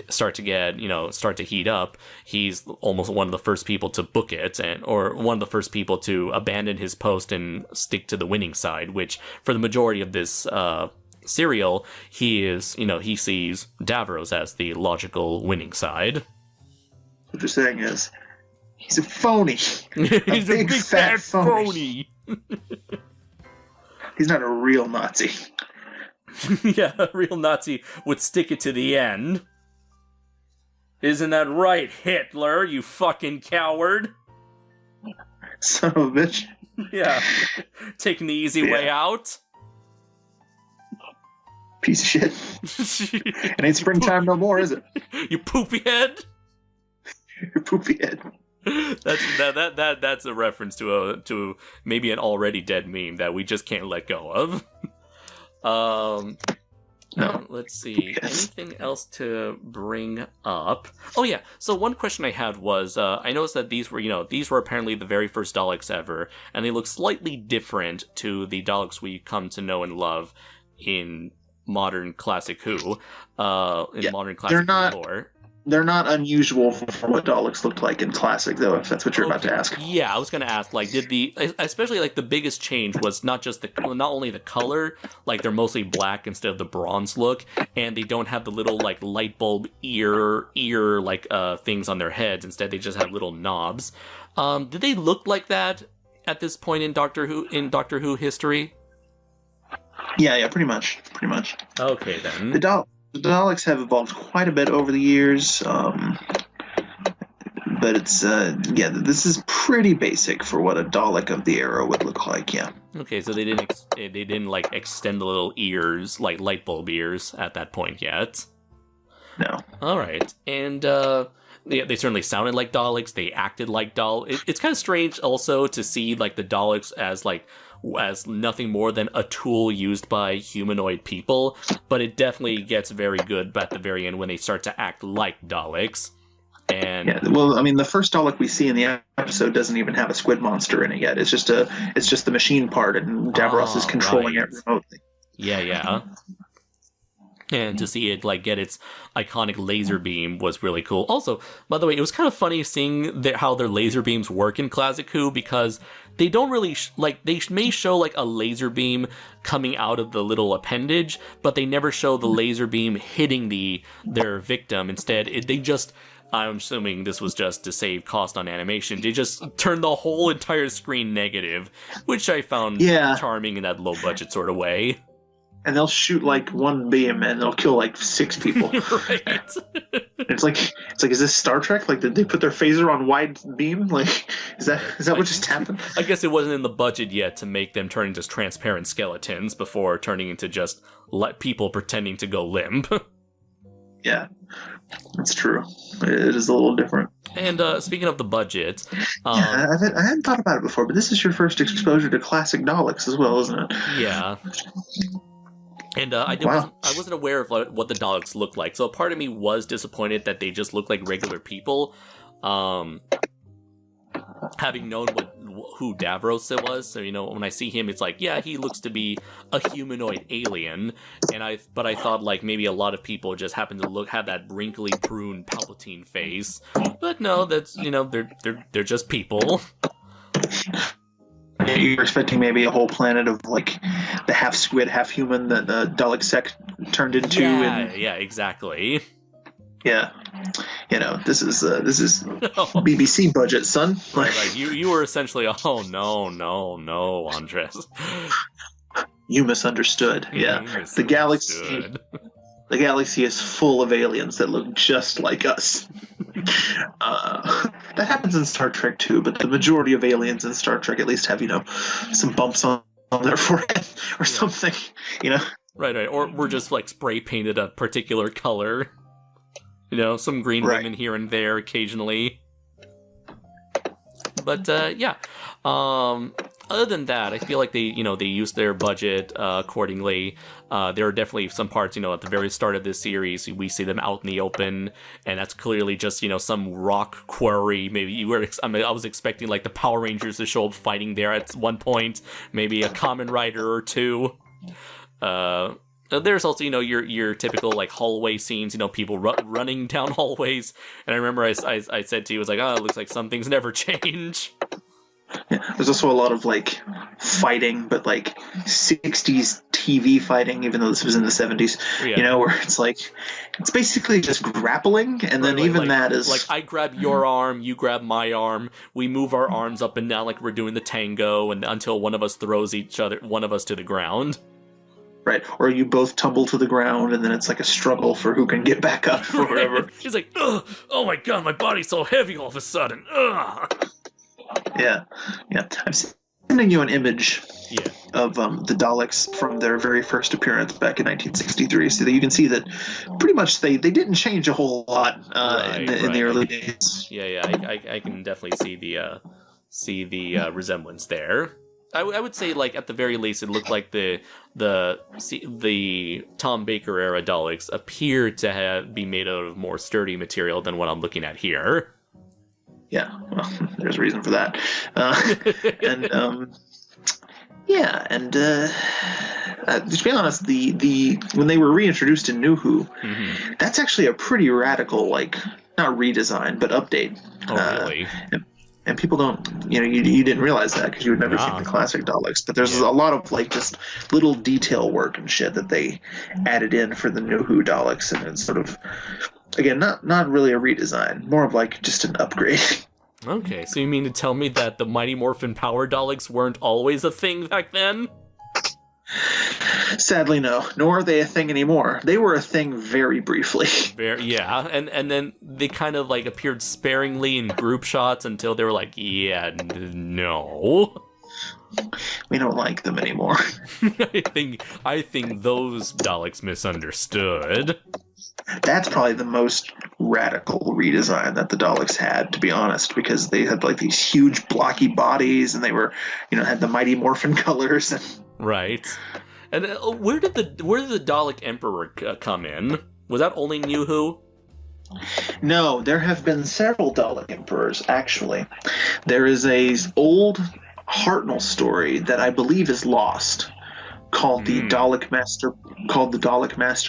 [SPEAKER 2] start to heat up, he's almost one of the first people to book it, or one of the first people to abandon his post and stick to the winning side, which for the majority of this serial, he sees Davros as the logical winning side.
[SPEAKER 1] What they're saying is, he's a phony.
[SPEAKER 2] He's a big fat phony.
[SPEAKER 1] He's not a real Nazi.
[SPEAKER 2] Yeah, a real Nazi would stick it to the end. Isn't that right, Hitler, you fucking coward?
[SPEAKER 1] Son of a bitch.
[SPEAKER 2] Yeah. Taking the easy way out.
[SPEAKER 1] Piece of shit. It ain't springtime no more, is it?
[SPEAKER 2] You poopy head.
[SPEAKER 1] You poopy head.
[SPEAKER 2] That's a reference to maybe an already dead meme that we just can't let go of.
[SPEAKER 1] No.
[SPEAKER 2] Let's see. Anything else to bring up? Oh yeah. So one question I had was, I noticed that these were apparently the very first Daleks ever, and they look slightly different to the Daleks we come to know and love in modern classic Who. Modern classic Who lore.
[SPEAKER 1] They're not unusual for what Daleks looked like in classic, though, if that's what you're about to ask.
[SPEAKER 2] Yeah, I was going to ask, like, especially, like, the biggest change was not only the color, like, they're mostly black instead of the bronze look, and they don't have the little, like, light bulb ear, like, things on their heads. Instead, they just have little knobs. Did they look like that at this point in Doctor Who history?
[SPEAKER 1] Yeah, pretty much.
[SPEAKER 2] Okay, then.
[SPEAKER 1] The Daleks have evolved quite a bit over the years, but it's this is pretty basic for what a Dalek of the era would look like. Yeah.
[SPEAKER 2] Okay, so they didn't like extend the little ears, like light bulb ears, at that point yet.
[SPEAKER 1] No.
[SPEAKER 2] All right, and they certainly sounded like Daleks. They acted like Daleks. It's kind of strange also to see like the Daleks as nothing more than a tool used by humanoid people, but it definitely gets very good at the very end when they start to act like Daleks. And
[SPEAKER 1] yeah, well, I mean, the first Dalek we see in the episode doesn't even have a squid monster in it yet. It's just the machine part, and Davros is controlling it remotely.
[SPEAKER 2] Yeah. And to see it like get its iconic laser beam was really cool. Also, by the way, it was kind of funny seeing how their laser beams work in Classic Who, because they don't really they may show like a laser beam coming out of the little appendage, but they never show the laser beam hitting their victim. Instead, they just, I'm assuming this was just to save cost on animation, they just turned the whole entire screen negative, which I found charming in that low budget sort of way.
[SPEAKER 1] And they'll shoot like one beam and they'll kill like 6 people.
[SPEAKER 2] Right.
[SPEAKER 1] It's like, is this Star Trek? Like, did they put their phaser on wide beam? Like, is that what just happened?
[SPEAKER 2] I guess it wasn't in the budget yet to make them turn into transparent skeletons before turning into just people pretending to go limp.
[SPEAKER 1] Yeah, that's true. It is a little different.
[SPEAKER 2] And speaking of the budget,
[SPEAKER 1] I hadn't thought about it before, but this is your first exposure to classic Daleks as well, isn't it?
[SPEAKER 2] Yeah. And I wasn't aware of what the Daleks looked like, so a part of me was disappointed that they just looked like regular people. Having known who Davros was, so when I see him, it's like, yeah, he looks to be a humanoid alien, but I thought like maybe a lot of people just happen to have that wrinkly prune Palpatine face, but no, that's they're just people.
[SPEAKER 1] You're expecting maybe a whole planet of like the half squid, half human that the Dalek sect turned into.
[SPEAKER 2] Yeah, exactly.
[SPEAKER 1] Yeah, this is BBC budget, son.
[SPEAKER 2] Like you were essentially, oh no, Andres.
[SPEAKER 1] You misunderstood. Yeah, the galaxy is full of aliens that look just like us. That happens in Star Trek too, but the majority of aliens in Star Trek at least have some bumps on their forehead or something.
[SPEAKER 2] Right, or we're just like spray painted a particular color. Some green women here and there occasionally. But yeah. Other than that, I feel like they used their budget accordingly. There are definitely some parts, at the very start of this series, we see them out in the open, and that's clearly just, some rock quarry. Maybe I was expecting like the Power Rangers to show up fighting there at one point, maybe a Kamen Rider or two. There's also, your typical like hallway scenes, people running down hallways. And I remember I said to you, it was like, it looks like some things never change.
[SPEAKER 1] Yeah, there's also a lot of like fighting, but like 60s TV fighting, even though this was in the 70s.
[SPEAKER 2] Yeah.
[SPEAKER 1] You know, where it's basically just grappling, and then even that is
[SPEAKER 2] like I grab your arm, you grab my arm, we move our arms up and down like we're doing the tango, and until one of us throws one of us to the ground.
[SPEAKER 1] right, or you both tumble to the ground, and then it's like a struggle for who can get back up or whatever.
[SPEAKER 2] He's like, ugh, oh my god, my body's so heavy all of a sudden. Ugh.
[SPEAKER 1] Yeah. I'm sending you an image
[SPEAKER 2] Yeah.
[SPEAKER 1] of the Daleks from their very first appearance back in 1963, so that you can see that pretty much they didn't change a whole lot in the early days.
[SPEAKER 2] Yeah, I can definitely see the resemblance there. I would say, like, at the very least, it looked like the Tom Baker era Daleks appeared to be made out of more sturdy material than what I'm looking at here.
[SPEAKER 1] Yeah, well, there's a reason for that. To be honest, the when they were reintroduced in New Who, that's actually a pretty radical, like, not redesign, but update.
[SPEAKER 2] Oh, really?
[SPEAKER 1] And people don't, you didn't realize that because you had never seen the classic Daleks. But there's a lot of, like, just little detail work and shit that they added in for the New Who Daleks, and it's sort of, again, not really a redesign, more of like just an upgrade.
[SPEAKER 2] Okay, so you mean to tell me that the Mighty Morphin Power Daleks weren't always a thing back then?
[SPEAKER 1] Sadly, no. Nor are they a thing anymore. They were a thing very briefly.
[SPEAKER 2] Yeah, and then they kind of like appeared sparingly in group shots until they were like, yeah, no.
[SPEAKER 1] We don't like them anymore.
[SPEAKER 2] I think those Daleks misunderstood.
[SPEAKER 1] That's probably the most radical redesign that the Daleks had, to be honest, because they had like these huge blocky bodies, and they were, had the Mighty Morphin colors.
[SPEAKER 2] Right. And where did the Dalek Emperor come in? Was that only New Who?
[SPEAKER 1] No, there have been several Dalek Emperors, actually. There is a old Hartnell story that I believe is lost, called the Dalek Master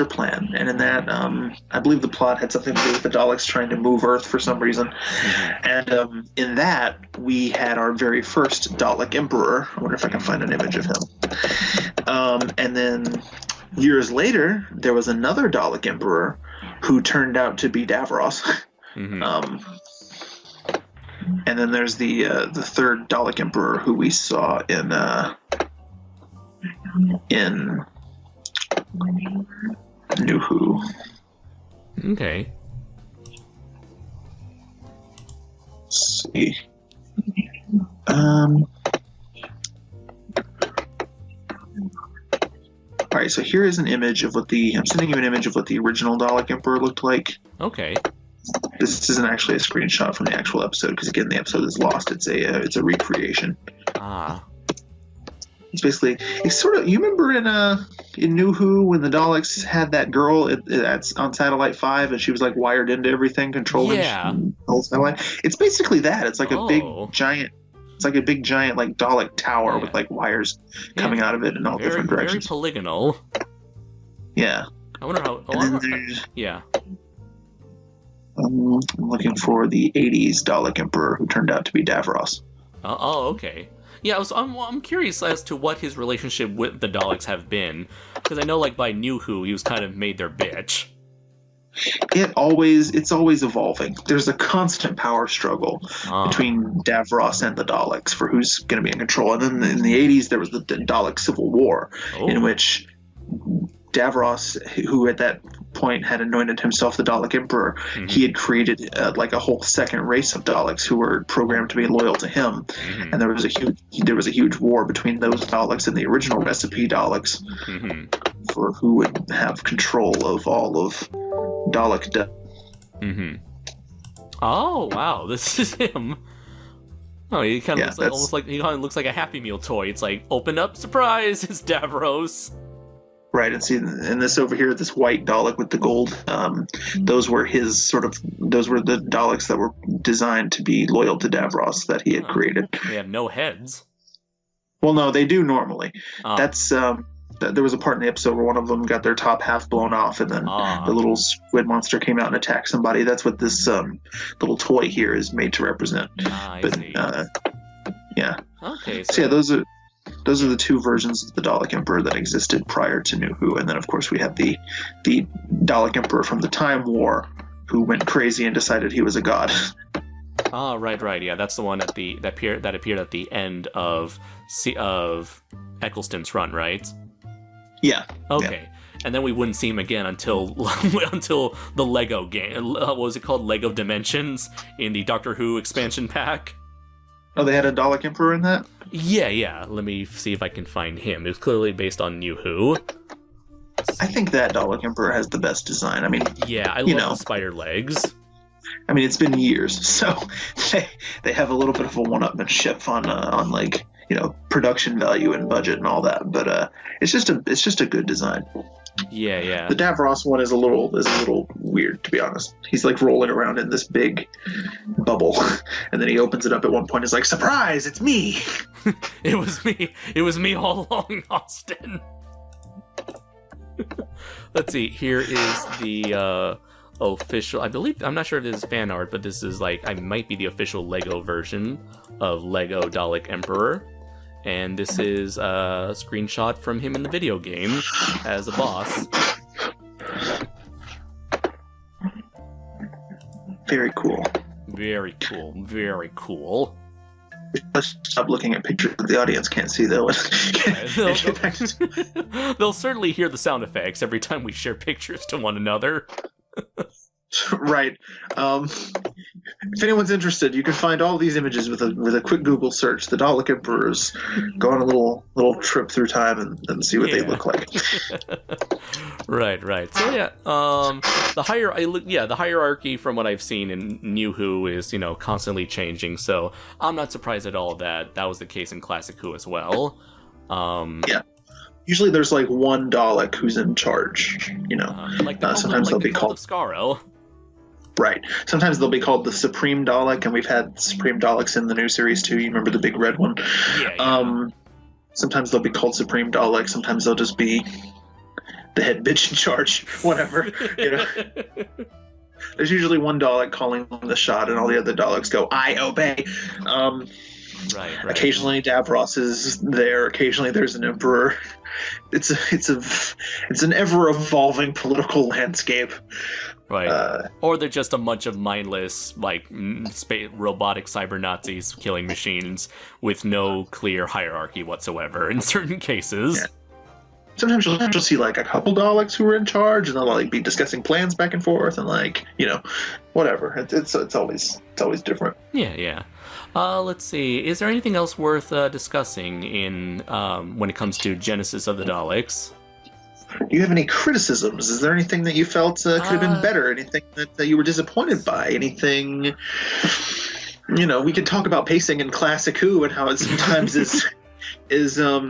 [SPEAKER 1] Plan, and in that, I believe the plot had something to do with the Daleks trying to move Earth for some reason, and in that we had our very first Dalek Emperor. I wonder if I can find an image of him. And then years later, there was another Dalek Emperor who turned out to be Davros. And then there's the third Dalek Emperor who we saw in New Who.
[SPEAKER 2] Okay.
[SPEAKER 1] Let's see. All right, so here is an image of I'm sending you an image of what the original Dalek Emperor looked like.
[SPEAKER 2] Okay.
[SPEAKER 1] This isn't actually a screenshot from the actual episode, because again, the episode is lost. It's a recreation.
[SPEAKER 2] Ah.
[SPEAKER 1] It's sort of, you remember in New Who when the Daleks had that girl that's on Satellite 5, and she was like wired into everything, controlling the whole satellite? It's basically that. It's like a big giant like Dalek tower with like wires coming out of it in all different directions.
[SPEAKER 2] Very polygonal.
[SPEAKER 1] Yeah.
[SPEAKER 2] I wonder how. Yeah.
[SPEAKER 1] I'm looking for the 80s Dalek Emperor who turned out to be Davros.
[SPEAKER 2] Okay. Yeah, I'm curious as to what his relationship with the Daleks have been, because I know, like, by New Who, he was kind of made their bitch.
[SPEAKER 1] It's always evolving. There's a constant power struggle between Davros and the Daleks for who's going to be in control. And then in the 80s, there was the Dalek Civil War, in which Davros, who at that point had anointed himself the Dalek Emperor, he had created like a whole second race of Daleks who were programmed to be loyal to him, and there was a huge war between those Daleks and the original Recipe Daleks for who would have control of all of Dalek.
[SPEAKER 2] Oh wow, this is him. Oh, he kind of looks like a Happy Meal toy. It's like, open up, surprise, it's Davros.
[SPEAKER 1] Right, and see, and this over here, this white Dalek with the gold, those were the Daleks that were designed to be loyal to Davros that he had created.
[SPEAKER 2] They have no heads.
[SPEAKER 1] Well, no, they do normally. That's there was a part in the episode where one of them got their top half blown off, and then the little squid monster came out and attacked somebody. That's what this little toy here is made to represent.
[SPEAKER 2] I see.
[SPEAKER 1] Yeah.
[SPEAKER 2] Okay.
[SPEAKER 1] So yeah, those are the two versions of the Dalek Emperor that existed prior to New Who, and then of course we have the Dalek Emperor from the Time War, who went crazy and decided he was a god.
[SPEAKER 2] Ah, right. Yeah, that's the one that appeared at the end of Eccleston's run, right?
[SPEAKER 1] Yeah.
[SPEAKER 2] Okay.
[SPEAKER 1] Yeah.
[SPEAKER 2] And then we wouldn't see him again until the Lego game. What was it called? Lego Dimensions in the Doctor Who expansion pack.
[SPEAKER 1] Oh, they had a Dalek Emperor in that?
[SPEAKER 2] Yeah. Let me see if I can find him. It was clearly based on New Who.
[SPEAKER 1] I think that Dalek Emperor has the best design. I mean,
[SPEAKER 2] yeah, I love the spider legs. I
[SPEAKER 1] mean, it's been years, so they have a little bit of a one-upmanship on like, you know, production value and budget and all that. But it's just a good design.
[SPEAKER 2] Yeah.
[SPEAKER 1] The Davros one is a little weird, to be honest. He's like rolling around in this big bubble, and then he opens it up at one point. He's like, "Surprise! It's me."
[SPEAKER 2] It was me all along, Austin. Let's see. Here is the official. I'm not sure if this is fan art, but this is might be the official Lego version of Lego Dalek Emperor. And this is a screenshot from him in the video game as a boss.
[SPEAKER 1] Very cool.
[SPEAKER 2] Very cool.
[SPEAKER 1] Let's stop looking at pictures that the audience can't see, though.
[SPEAKER 2] They'll certainly hear the sound effects every time we share pictures to one another.
[SPEAKER 1] Right. If anyone's interested, you can find all these images with a quick Google search. The Dalek Emperors. Go on a little trip through time and see what they look like.
[SPEAKER 2] Right. So yeah, the hierarchy from what I've seen in New Who is, you know, constantly changing. So I'm not surprised at all that was the case in Classic Who as well.
[SPEAKER 1] Yeah. Usually there's like one Dalek who's in charge. You know, sometimes they'll be called
[SPEAKER 2] Skaro.
[SPEAKER 1] Right. Sometimes they'll be called the Supreme Dalek, and we've had Supreme Daleks in the new series too. You remember the big red one?
[SPEAKER 2] Yeah.
[SPEAKER 1] Sometimes they'll be called Supreme Dalek. Sometimes they'll just be the head bitch in charge. Whatever. You know. There's usually one Dalek calling the shot, and all the other Daleks go, "I obey."
[SPEAKER 2] Right.
[SPEAKER 1] Occasionally Davros is there. Occasionally there's an Emperor. It's an ever evolving political landscape.
[SPEAKER 2] Right. Or they're just a bunch of mindless, robotic cyber Nazis killing machines with no clear hierarchy whatsoever in certain cases.
[SPEAKER 1] Yeah. Sometimes you'll see like a couple Daleks who are in charge, and they'll like be discussing plans back and forth, and like, you know, whatever. It's always different.
[SPEAKER 2] Yeah. Let's see. Is there anything else worth discussing in when it comes to Genesis of the Daleks?
[SPEAKER 1] Do you have any criticisms? Is there anything that you felt could have been better? Anything that you were disappointed by? Anything, you know, we could talk about pacing in Classic Who and how it sometimes is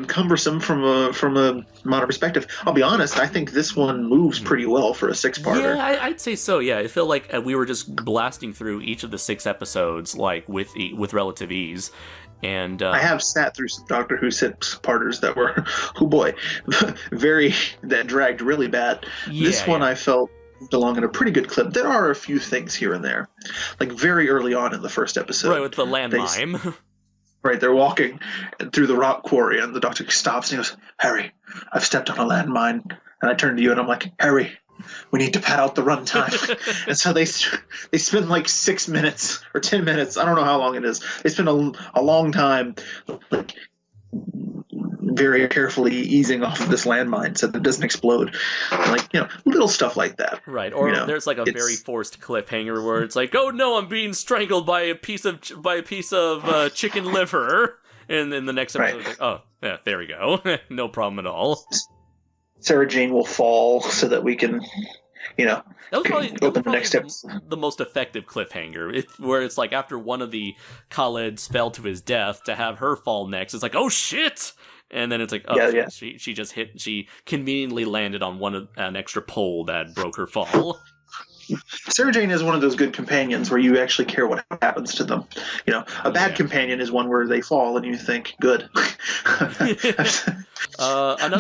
[SPEAKER 1] cumbersome from a modern perspective. I'll be honest, I think this one moves pretty well for a six-parter.
[SPEAKER 2] Yeah, I'd say so. Yeah, I feel like we were just blasting through each of the 6 episodes with relative ease. And
[SPEAKER 1] I have sat through some Doctor Who six-parters that were, that dragged really bad.
[SPEAKER 2] Yeah,
[SPEAKER 1] this one I felt moved along at a pretty good clip. There are a few things here and there, like very early on in the first episode.
[SPEAKER 2] Right, with the landmine.
[SPEAKER 1] Right, they're walking through the rock quarry, and the Doctor stops and he goes, "Harry, I've stepped on a landmine." And I turn to you and I'm like, "Harry, we need to pad out the runtime." And so they spend like 6 minutes or 10 minutes. I don't know how long it is. They spend a long time like very carefully easing off of this landmine so that it doesn't explode. Like, you know, little stuff like that.
[SPEAKER 2] Right. Or, you know, there's like a very forced cliffhanger where it's like, "Oh no, I'm being strangled by a piece of chicken liver." And then the next episode, it's like, "Oh, yeah, there we go." No problem at all.
[SPEAKER 1] Sarah Jane will fall so that we can, you know, open the next episode.
[SPEAKER 2] The most effective cliffhanger, where it's like after one of the Khaleds fell to his death, to have her fall next, it's like, "Oh shit!" And then it's like, "Oh, yeah. She conveniently landed on an extra pole that broke her fall."
[SPEAKER 1] Sarah Jane is one of those good companions where you actually care what happens to them. A bad companion is one where they fall and you think, good.
[SPEAKER 2] Another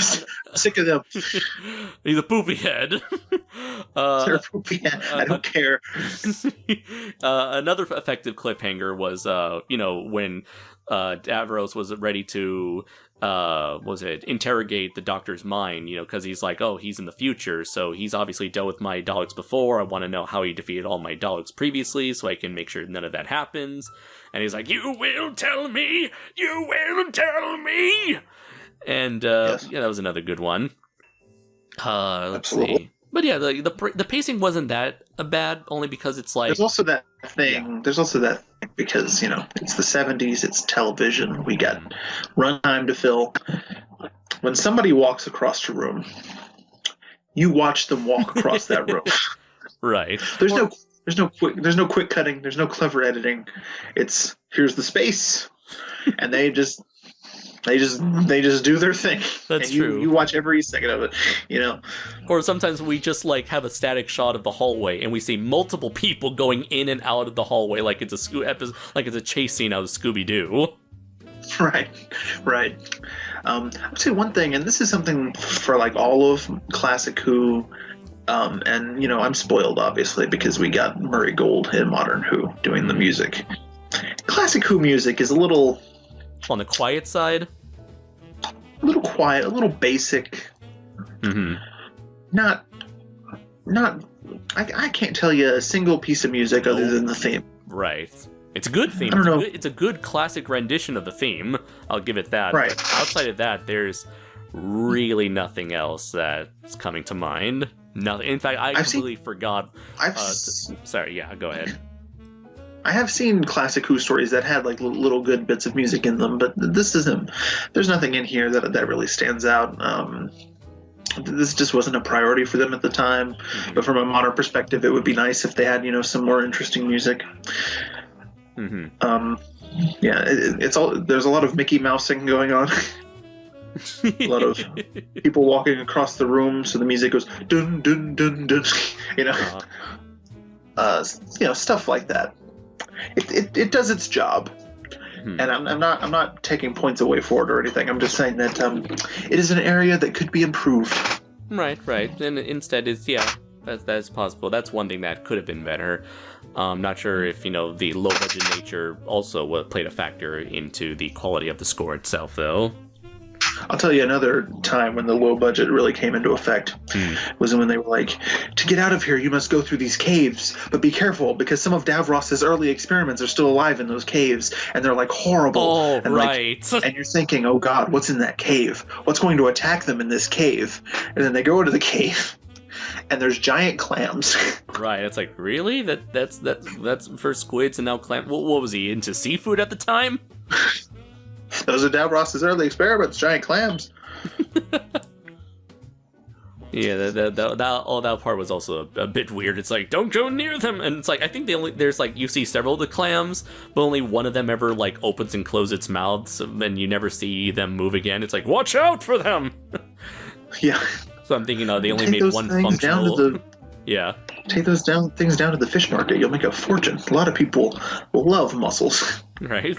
[SPEAKER 1] Sick of them.
[SPEAKER 2] He's a poopy head.
[SPEAKER 1] They're a poopy head. I don't care.
[SPEAKER 2] Another effective cliffhanger was, when Davros was ready to interrogate the Doctor's mind, because he's like, oh, he's in the future, so he's obviously dealt with my Daleks before. I want to know how he defeated all my Daleks previously, so I can make sure none of that happens. And he's like, you will tell me! You will tell me! And,
[SPEAKER 1] yes.
[SPEAKER 2] that was another good one. Let's
[SPEAKER 1] Absolutely.
[SPEAKER 2] see. But yeah, the pacing wasn't that bad, only because it's like...
[SPEAKER 1] There's also that thing. Yeah. There's also that thing because, it's the 70s, it's television, we got runtime to fill. When somebody walks across the room, you watch them walk across that room.
[SPEAKER 2] Right.
[SPEAKER 1] There's no quick cutting, there's no clever editing. It's, here's the space, and they just do their thing.
[SPEAKER 2] That's
[SPEAKER 1] and
[SPEAKER 2] true.
[SPEAKER 1] You watch every second of it,
[SPEAKER 2] Or sometimes we just have a static shot of the hallway, and we see multiple people going in and out of the hallway, like it's a chase scene out of Scooby-Doo.
[SPEAKER 1] Right. I would say one thing, and this is something for all of classic Who, and I'm spoiled obviously because we got Murray Gold in Modern Who doing the music. Classic Who music is a little
[SPEAKER 2] on the quiet side,
[SPEAKER 1] a little quiet, a little basic.
[SPEAKER 2] Mm-hmm.
[SPEAKER 1] Not. I can't tell you a single piece of music other than the theme.
[SPEAKER 2] Right. It's a good theme.
[SPEAKER 1] I don't know.
[SPEAKER 2] It's a good classic rendition of the theme. I'll give it that.
[SPEAKER 1] Right.
[SPEAKER 2] But outside of that, there's really nothing else that's coming to mind. Nothing. In fact, I completely forgot. Sorry. Yeah. Go ahead.
[SPEAKER 1] I have seen classic Who stories that had little good bits of music in them, but this isn't. There's nothing in here that really stands out. This just wasn't a priority for them at the time. Mm-hmm. But from a modern perspective, it would be nice if they had some more interesting music.
[SPEAKER 2] Mm-hmm.
[SPEAKER 1] It's all. There's a lot of Mickey Mousing going on. A lot of people walking across the room, so the music goes dun dun dun dun. Stuff like that. It does its job, and I'm not taking points away for it or anything. I'm just saying that it is an area that could be improved.
[SPEAKER 2] Right. And instead, that's possible. That's one thing that could have been better. Not sure if the low budget nature also played a factor into the quality of the score itself, though.
[SPEAKER 1] I'll tell you another time when the low budget really came into effect was when they were like, to get out of here, you must go through these caves, but be careful because some of Davros's early experiments are still alive in those caves, and they're horrible.
[SPEAKER 2] Oh,
[SPEAKER 1] and,
[SPEAKER 2] right.
[SPEAKER 1] And you're thinking, oh God, what's in that cave? What's going to attack them in this cave? And then they go into the cave, and there's giant clams.
[SPEAKER 2] Right. It's really? That's for squids and now clams. What was he into seafood at the time?
[SPEAKER 1] Those are Davros's early experiments, giant clams.
[SPEAKER 2] Yeah, that part was also a bit weird. It's don't go near them, and it's I think there's you see several of the clams, but only one of them ever opens and closes its mouth, so then you never see them move again. It's watch out for them.
[SPEAKER 1] Yeah.
[SPEAKER 2] So I'm thinking, they only made one functional. Yeah.
[SPEAKER 1] Take those things down to the fish market. You'll make a fortune. A lot of people love mussels.
[SPEAKER 2] Right.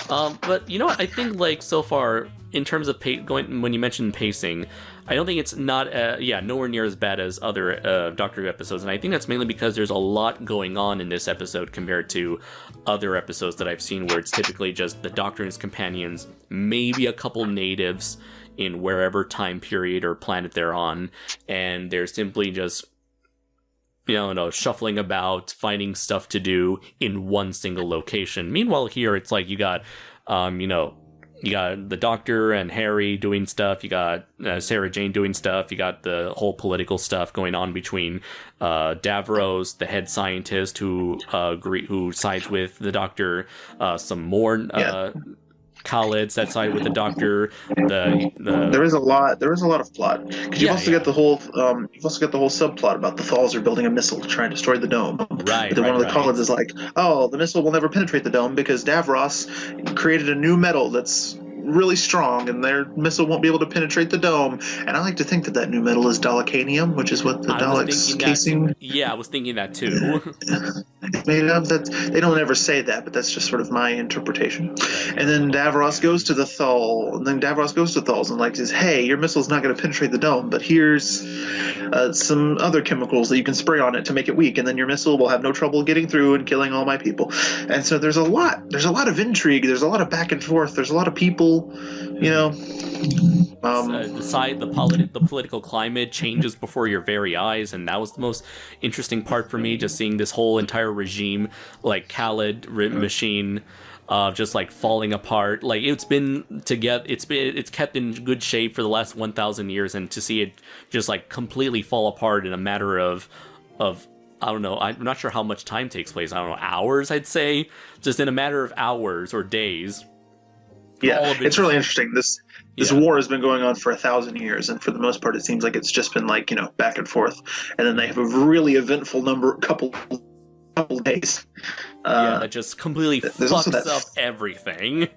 [SPEAKER 2] But what? I think so far in terms of when you mentioned pacing, I don't think it's nowhere near as bad as other Doctor Who episodes, and I think that's mainly because there's a lot going on in this episode compared to other episodes that I've seen where it's typically just the Doctor and his companions, maybe a couple natives in wherever time period or planet they're on, and they're simply just shuffling about, finding stuff to do in one single location. Meanwhile, here it's you got, you got the Doctor and Harry doing stuff. You got Sarah Jane doing stuff. You got the whole political stuff going on between Davros, the head scientist, who sides with the Doctor. Some more. Khalids that side with the Doctor.
[SPEAKER 1] There is a lot of plot because you've also got the whole subplot about the Thals are building a missile to try and destroy the dome.
[SPEAKER 2] Right.
[SPEAKER 1] But then one of the Khalids is oh, the missile will never penetrate the dome because Davros created a new metal that's really strong, and their missile won't be able to penetrate the dome. And I like to think that new metal is Dalekanium, which is what the Daleks casing.
[SPEAKER 2] Yeah, I was thinking that too.
[SPEAKER 1] It's made of. That they don't ever say that, but that's just sort of my interpretation. And then Davros goes to the Thal, and then Davros goes to Thal's and like says, "Hey, your missile's not going to penetrate the dome, but here's some other chemicals that you can spray on it to make it weak, and then your missile will have no trouble getting through and killing all my people." And so there's a lot of intrigue. There's a lot of back and forth. There's a lot of people, you know.
[SPEAKER 2] The political climate changes before your very eyes, and that was the most interesting part for me, just seeing this whole entire regime, like Khaled machine, just like falling apart. Like it's kept in good shape for the last 1,000 years, and to see it just like completely fall apart in a matter of I don't know, I'm not sure how much time takes place. I don't know, hours, I'd say, just in a matter of hours or days.
[SPEAKER 1] Yeah, it's really interesting. This war has been going on for 1,000 years, and for the most part, it seems like it's just been like, you know, back and forth, and then they have a really eventful couple days.
[SPEAKER 2] That just completely fucks up everything.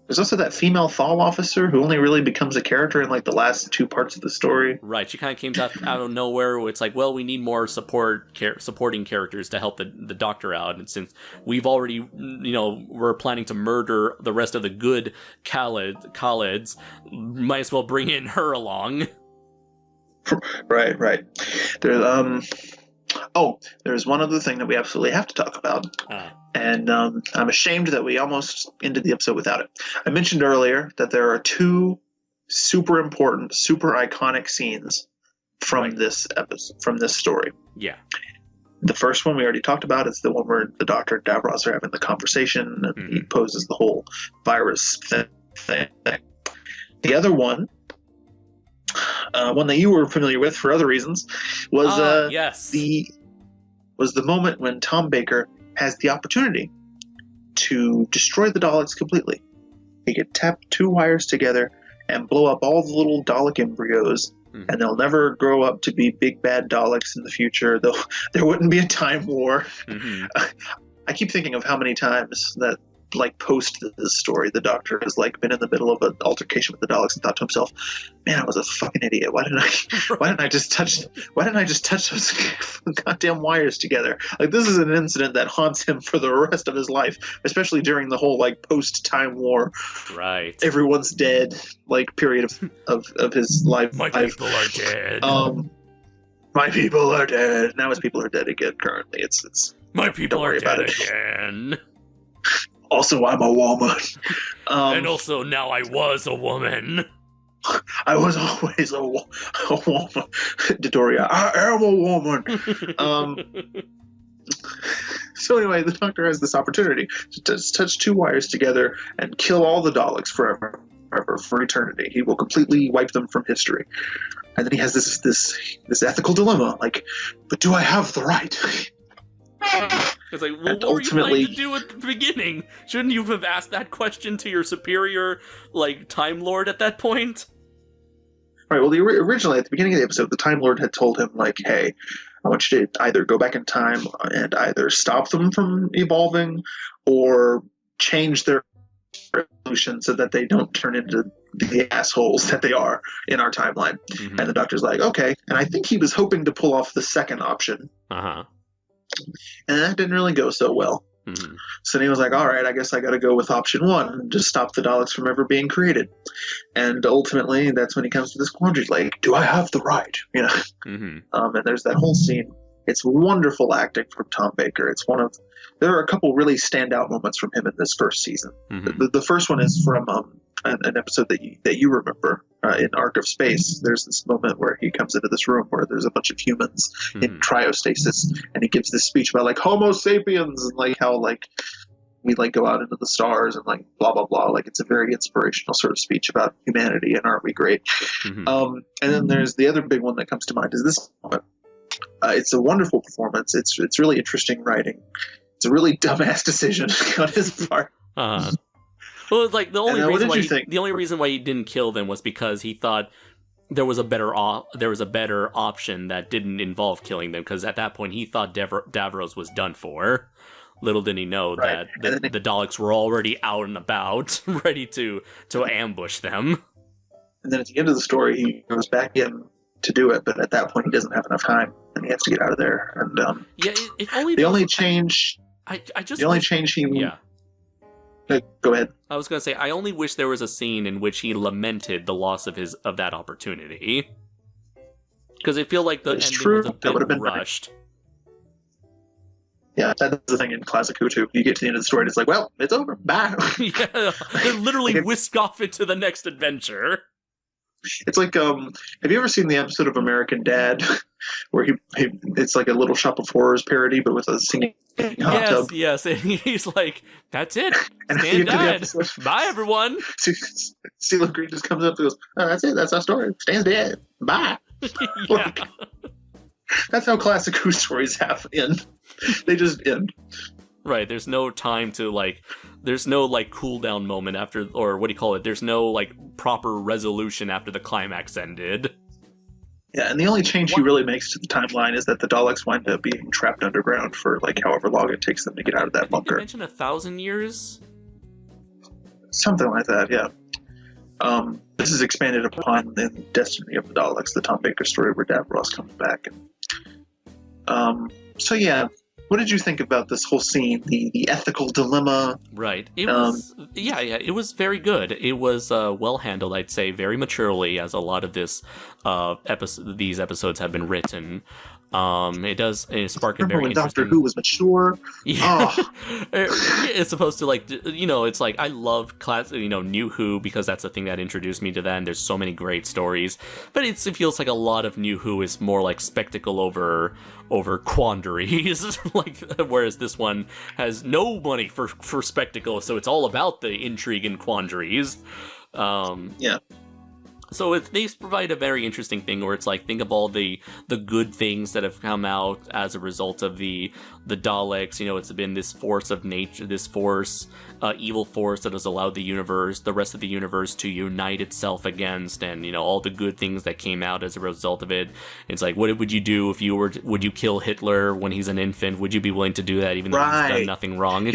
[SPEAKER 1] There's also that female Thal officer who only really becomes a character in like the last 2 parts of the story.
[SPEAKER 2] Right, she kind of came out of nowhere. It's like, well, we need more supporting characters to help the Doctor out, and since we've already, you know, we're planning to murder the rest of the good Khaleds, might as well bring in her along.
[SPEAKER 1] Right. There's one other thing that we absolutely have to talk about. And I'm ashamed that we almost ended the episode without it. I mentioned earlier that there are 2 super important, super iconic scenes from this episode, from this story.
[SPEAKER 2] Yeah.
[SPEAKER 1] The first one we already talked about is the one where the Doctor and Davros are having the conversation, and he poses the whole virus thing. The other one that you were familiar with for other reasons, was the moment when Tom Baker has the opportunity to destroy the Daleks completely. He could tap 2 wires together and blow up all the little Dalek embryos, and they'll never grow up to be big bad Daleks in the future. Though there wouldn't be a time war. I keep thinking of how many times that, like, post this story, the Doctor has like been in the middle of an altercation with the Daleks and thought to himself, "Man, I was a fucking idiot. Why didn't I just touch those goddamn wires together?" Like, this is an incident that haunts him for the rest of his life, especially during the whole like post Time War,
[SPEAKER 2] right?
[SPEAKER 1] Everyone's dead, like, period of his life.
[SPEAKER 2] My people are dead.
[SPEAKER 1] My people are dead. Now his people are dead again. Currently, it's
[SPEAKER 2] my people are dead again.
[SPEAKER 1] Also, I'm a woman.
[SPEAKER 2] And also, now I was a woman.
[SPEAKER 1] I was always a woman. Dodoria, I am a woman. So anyway, the Doctor has this opportunity to touch 2 wires together and kill all the Daleks forever, for eternity. He will completely wipe them from history. And then he has this ethical dilemma, like, but do I have the right?
[SPEAKER 2] It's like, well, what were you planning to do at the beginning? Shouldn't you have asked that question to your superior, like, Time Lord at that point?
[SPEAKER 1] Right, well, originally, at the beginning of the episode, the Time Lord had told him, like, hey, I want you to either go back in time and either stop them from evolving or change their evolution so that they don't turn into the assholes that they are in our timeline. And the Doctor's like, okay. And I think he was hoping to pull off the second option. And that didn't really go so well. So then he was like, all right, I guess I got to go with option 1 and just stop the Daleks from ever being created. And ultimately, that's when he comes to this quandary, like, do I have the right? You know? And there's that whole scene. It's wonderful acting from Tom Baker. There are a couple really standout moments from him in this first season. The first one is from an episode that you remember in Arc of Space. There's this moment where he comes into this room where there's a bunch of humans in cryostasis, and he gives this speech about like Homo sapiens and like how like we like go out into the stars and like blah blah blah. Like, it's a very inspirational sort of speech about humanity and aren't we great? And then there's the other big one that comes to mind is this moment. It's a wonderful performance. It's really interesting writing. It's a really dumbass decision on his part.
[SPEAKER 2] Well, it's like the only reason why he didn't kill them was because he thought there was a better option that didn't involve killing them. Because at that point he thought Davros was done for. Little did he know
[SPEAKER 1] Right.
[SPEAKER 2] that the Daleks were already out and about, ready to ambush them.
[SPEAKER 1] And then at the end of the story, he goes back in to do it, but at that point, he doesn't have enough time, and he has to get out of there. And
[SPEAKER 2] if only
[SPEAKER 1] the only change, he
[SPEAKER 2] yeah.
[SPEAKER 1] Go ahead.
[SPEAKER 2] I was gonna say, I only wish there was a scene in which he lamented the loss of that opportunity, because I feel like the ending was a bit rushed.
[SPEAKER 1] Yeah, that's the thing in classic Who too. You get to the end of the story, and it's like, well, it's over. Bye.
[SPEAKER 2] Yeah, they literally whisk off into the next adventure.
[SPEAKER 1] It's like, have you ever seen the episode of American Dad where it's like a Little Shop of Horrors parody, but with a singing hot tub?
[SPEAKER 2] Yes, and he's like, that's it. Stand dead. Bye, everyone.
[SPEAKER 1] CeeLo Green just comes up and goes, oh, that's it. That's our story. Stands dead. Bye.
[SPEAKER 2] Yeah.
[SPEAKER 1] That's how classic Who stories end. They just end.
[SPEAKER 2] Right, there's no time to, there's no, cool down moment after, or what do you call it? There's no, proper resolution after the climax ended.
[SPEAKER 1] Yeah, and the only change he really makes to the timeline is that the Daleks wind up being trapped underground for, however long it takes them to get out of that bunker.
[SPEAKER 2] You mentioned 1,000 years?
[SPEAKER 1] Something like that, yeah. This is expanded upon in Destiny of the Daleks, the Tom Baker story where Davros comes back. So yeah, what did you think about this whole scene, the ethical dilemma?
[SPEAKER 2] Right. It was, it was very good. It was well handled, I'd say, very maturely, as a lot of these episodes have been written. It does spark a very interesting...
[SPEAKER 1] Doctor Who was mature.
[SPEAKER 2] Yeah. Oh. It's supposed to, it's like, I love New Who, because that's the thing that introduced me to that, and there's so many great stories. But it feels like a lot of New Who is more like spectacle over quandaries, whereas this one has no money for spectacle, so it's all about the intrigue and quandaries.
[SPEAKER 1] Yeah.
[SPEAKER 2] So they provide a very interesting thing where it's like, think of all the good things that have come out as a result of the Daleks. It's been this force of nature, this evil force that has allowed the rest of the universe to unite itself against, and all the good things that came out as a result of it. It's like, what would you do if would you kill Hitler when he's an infant? Would you be willing to do that even though he's done nothing wrong?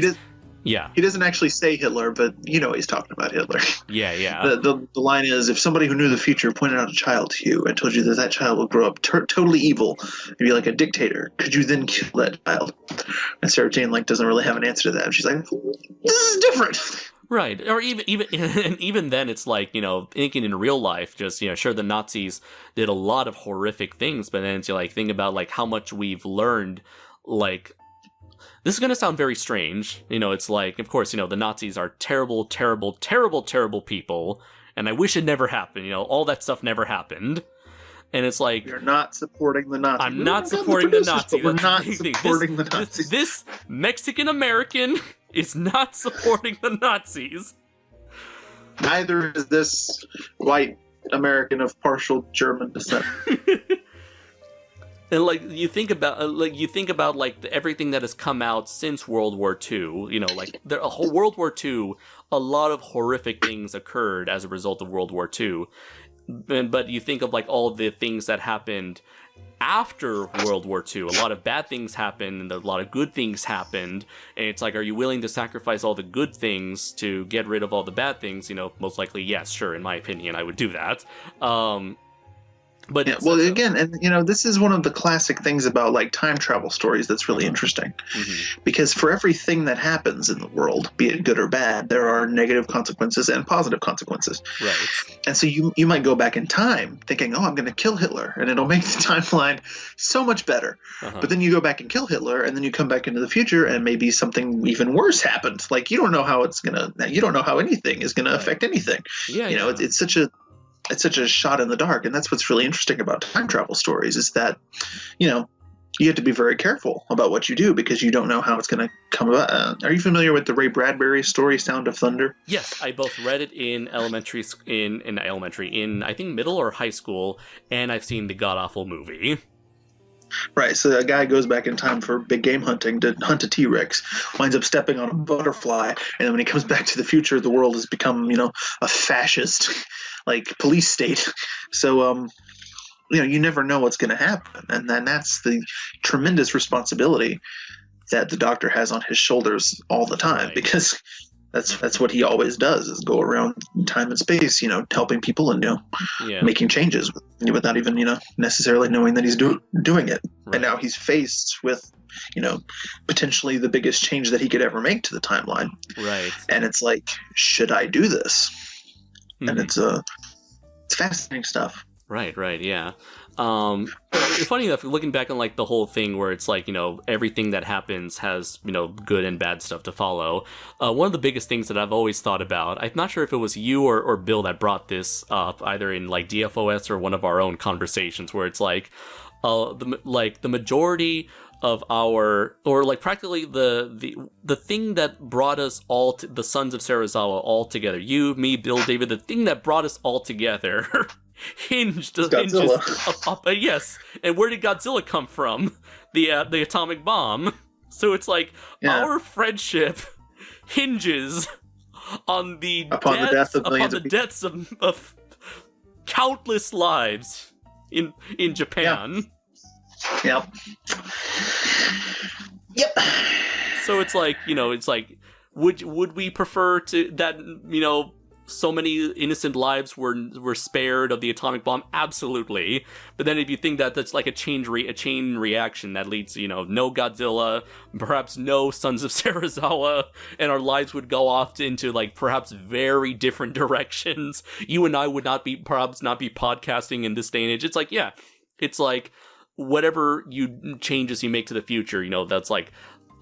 [SPEAKER 2] Yeah.
[SPEAKER 1] He doesn't actually say Hitler, but he's talking about Hitler.
[SPEAKER 2] Yeah.
[SPEAKER 1] The line is, if somebody who knew the future pointed out a child to you and told you that child will grow up totally evil and be like a dictator, could you then kill that child? And Sarah Jane doesn't really have an answer to that. And she's like, this is different.
[SPEAKER 2] Right. Or even then, it's like, thinking in real life, just, sure, the Nazis did a lot of horrific things, but then it's think about how much we've learned, this is going to sound very strange. It's like, of course, the Nazis are terrible, terrible, terrible, terrible people. And I wish it never happened. All that stuff never happened. And it's like...
[SPEAKER 1] You're not supporting the Nazis.
[SPEAKER 2] I'm not supporting the Nazis.
[SPEAKER 1] We're not supporting the Nazis.
[SPEAKER 2] This Mexican-American is not supporting the Nazis.
[SPEAKER 1] Neither is this white American of partial German descent.
[SPEAKER 2] And you think about everything that has come out since World War II. A whole World War II, a lot of horrific things occurred as a result of World War II. But you think of all the things that happened after World War II. A lot of bad things happened, and a lot of good things happened. And it's like, are you willing to sacrifice all the good things to get rid of all the bad things? Most likely, yes, sure. In my opinion, I would do that. But
[SPEAKER 1] yeah, well, again, and this is one of the classic things about time travel stories that's really interesting, because for everything that happens in the world, be it good or bad, there are negative consequences and positive consequences.
[SPEAKER 2] Right.
[SPEAKER 1] And so you might go back in time thinking, oh, I'm going to kill Hitler, and it'll make the timeline so much better. But then you go back and kill Hitler, and then you come back into the future, and maybe something even worse happened. You don't know how you don't know how anything is gonna affect anything.
[SPEAKER 2] Yeah.
[SPEAKER 1] It's such a shot in the dark, and that's what's really interesting about time travel stories is that, you have to be very careful about what you do because you don't know how it's going to come about. Are you familiar with the Ray Bradbury story, Sound of Thunder?
[SPEAKER 2] Yes, I both read it in I think middle or high school, and I've seen the god-awful movie.
[SPEAKER 1] Right, so a guy goes back in time for big game hunting to hunt a T-Rex, winds up stepping on a butterfly, and then when he comes back to the future, the world has become, a fascist, police state. So, you never know what's going to happen, and then that's the tremendous responsibility that the Doctor has on his shoulders all the time,
[SPEAKER 2] Right.
[SPEAKER 1] because that's what he always does, is go around time and space, helping people and
[SPEAKER 2] Yeah.
[SPEAKER 1] making changes without even necessarily knowing that he's doing it.
[SPEAKER 2] Right.
[SPEAKER 1] And now he's faced with potentially the biggest change that he could ever make to the timeline.
[SPEAKER 2] Right.
[SPEAKER 1] And it's like, should I do this?
[SPEAKER 2] Mhm.
[SPEAKER 1] And it's fascinating stuff.
[SPEAKER 2] Right, yeah. Funny enough, looking back on like the whole thing where it's like, everything that happens has, good and bad stuff to follow. One of the biggest things that I've always thought about, I'm not sure if it was you or Bill that brought this up, either in like DFOS or one of our own conversations, where it's like, the majority of our, or like practically the thing that brought us all to the Sons of Serizawa all together, you, me, Bill, David, the thing that brought us all together hinges up, yes. And where did Godzilla come from? The atomic bomb. So it's like our friendship hinges on the deaths of countless lives in Japan.
[SPEAKER 1] Yep.
[SPEAKER 2] So it's like, would we prefer to that, so many innocent lives were spared of the atomic bomb? Absolutely. But then if you think that that's like a chain reaction that leads to, no Godzilla, perhaps no Sons of Serizawa, and our lives would go off into like perhaps very different directions. You and I would perhaps not be podcasting in this day and age. It's like, yeah, it's like whatever changes you make to the future, that's like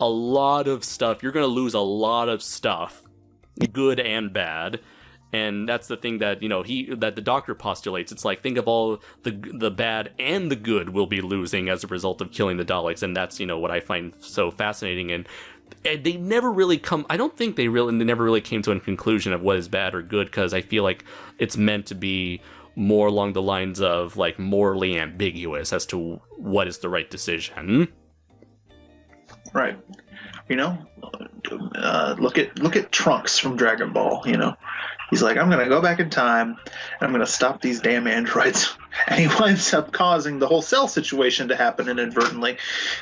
[SPEAKER 2] a lot of stuff. You're going to lose a lot of stuff, good and bad. And that's the thing that, that the Doctor postulates. It's like, think of all the bad and the good we'll be losing as a result of killing the Daleks. And that's, what I find so fascinating. And they never really I don't think they never really came to a conclusion of what is bad or good, because I feel like it's meant to be more along the lines of like morally ambiguous as to what is the right decision.
[SPEAKER 1] Right. Look at Trunks from Dragon Ball. He's like, I'm gonna go back in time and I'm gonna stop these damn androids, and he winds up causing the whole Cell situation to happen inadvertently,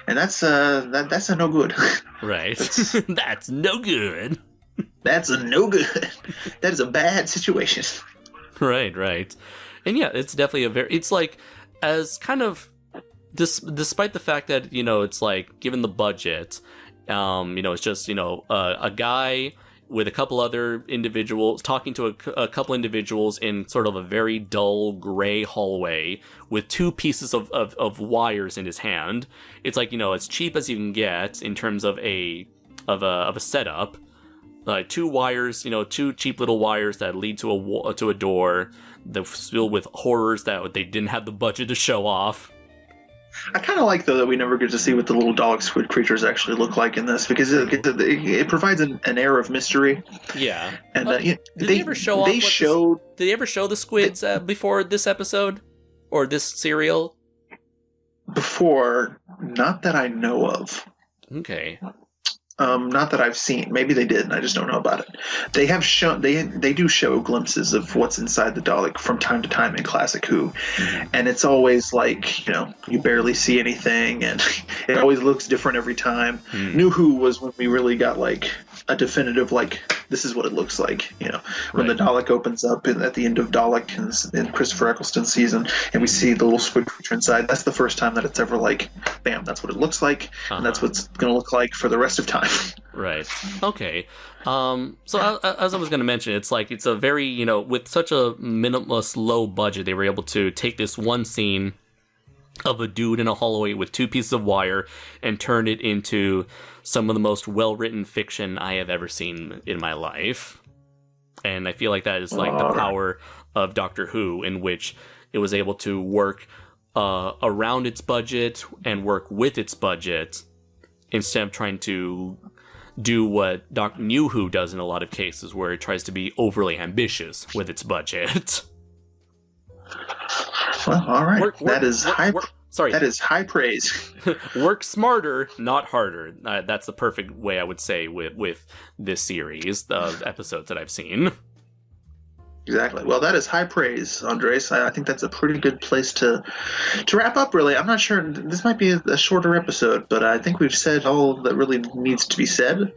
[SPEAKER 1] and that's a no good.
[SPEAKER 2] Right. That's no good.
[SPEAKER 1] That's a no good. That is a bad situation.
[SPEAKER 2] Right. And yeah, it's definitely it's like, as kind of despite the fact that, it's like, given the budget, it's just, a guy with a couple other individuals talking to a couple individuals in sort of a very dull gray hallway with two pieces of wires in his hand. It's like, as cheap as you can get in terms of a setup. Two wires, two cheap little wires that lead to a door that's filled with horrors that they didn't have the budget to show off.
[SPEAKER 1] I kind of like, though, that we never get to see what the little Dalek squid creatures actually look like in this, because it provides an air of mystery.
[SPEAKER 2] Yeah.
[SPEAKER 1] And
[SPEAKER 2] did they ever show did they ever show the squids before this episode or this serial?
[SPEAKER 1] Before, not that I know of.
[SPEAKER 2] Okay.
[SPEAKER 1] Not that I've seen. Maybe they did, and I just don't know about it. They have shown they do show glimpses of what's inside the Dalek from time to time in Classic Who, and it's always like, you barely see anything, and it always looks different every time. New Who was when we really got like a definitive, like, this is what it looks like. When the Dalek opens up at the end of Dalek in Christopher Eccleston's season, and we see the little squid creature inside. That's the first time that it's ever like, bam, that's what it looks like, and that's what it's going to look like for the rest of time.
[SPEAKER 2] Right. Okay. So as I was going to mention, it's like, it's a very, with such a minimalist low budget, they were able to take this one scene of a dude in a hallway with two pieces of wire and turn it into some of the most well-written fiction I have ever seen in my life. And I feel like that is like the power of Doctor Who, in which it was able to work around its budget and work with its budget, instead of trying to do what New Who does in a lot of cases, where it tries to be overly ambitious with its budget.
[SPEAKER 1] Well, all right. That is high praise.
[SPEAKER 2] Work smarter, not harder. That's the perfect way, I would say, with this series of episodes that I've seen.
[SPEAKER 1] Exactly. Well, that is high praise, Andres. I think that's a pretty good place to wrap up, really. I'm not sure. This might be a shorter episode, but I think we've said all that really needs to be said.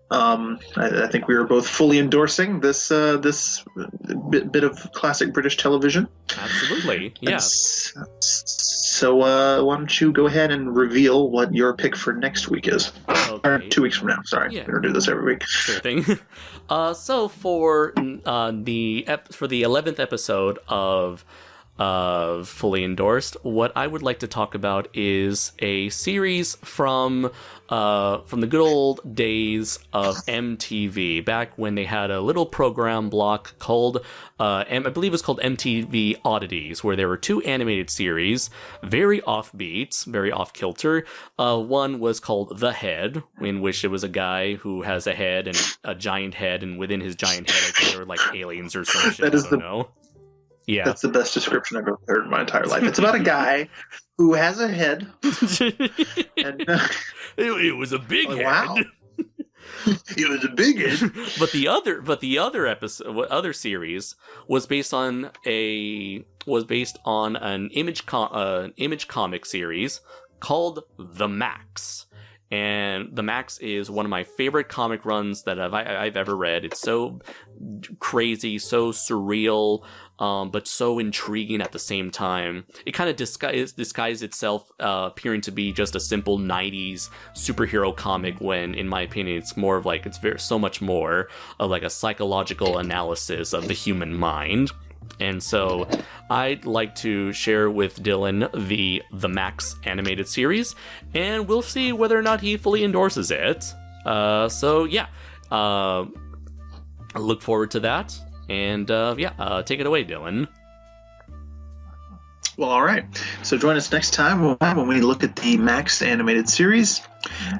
[SPEAKER 1] I think we were both fully endorsing this bit of classic British television.
[SPEAKER 2] Absolutely, yes.
[SPEAKER 1] So why don't you go ahead and reveal what your pick for next week is?
[SPEAKER 2] Okay.
[SPEAKER 1] Or 2 weeks from now. Sorry,
[SPEAKER 2] Yeah.
[SPEAKER 1] we're gonna do this every week.
[SPEAKER 2] Sure thing. So for the 11th episode of Fully Endorsed, what I would like to talk about is a series from the good old days of MTV, back when they had a little program block called, I believe it was called MTV Oddities, where there were 2 animated series, very offbeat, very off-kilter. One was called The Head, in which it was a guy who has a head and a giant head, and within his giant head, I think there were like aliens or some shit. I don't know. Yeah.
[SPEAKER 1] That's the best description I've ever heard in my entire life. It's about a guy who has a head. And,
[SPEAKER 2] it was a big head.
[SPEAKER 1] Wow. It was a big head.
[SPEAKER 2] But the other series was based on an image comic series called The Max. And The Max is one of my favorite comic runs that I've ever read. It's so crazy, so surreal, but so intriguing at the same time. It kind of disguised itself appearing to be just a simple 90s superhero comic, when, in my opinion, it's more of like, so much more of like a psychological analysis of the human mind. And so I'd like to share with Dylan the Max animated series, and we'll see whether or not he fully endorses it. So yeah, I look forward to that. And take it away, Dylan.
[SPEAKER 1] Well, all right. So join us next time when we look at the Max animated series.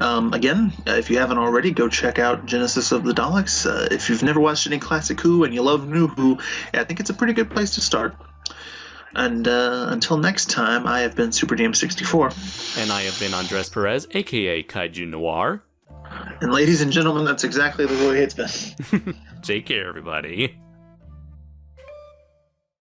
[SPEAKER 1] Again, if you haven't already, go check out Genesis of the Daleks. If you've never watched any classic Who and you love new Who, I think it's a pretty good place to start. And until next time, I have been Super DM64.
[SPEAKER 2] And I have been Andres Perez, a.k.a. Kaiju Noir.
[SPEAKER 1] And ladies and gentlemen, that's exactly the way it's been.
[SPEAKER 2] Take care, everybody.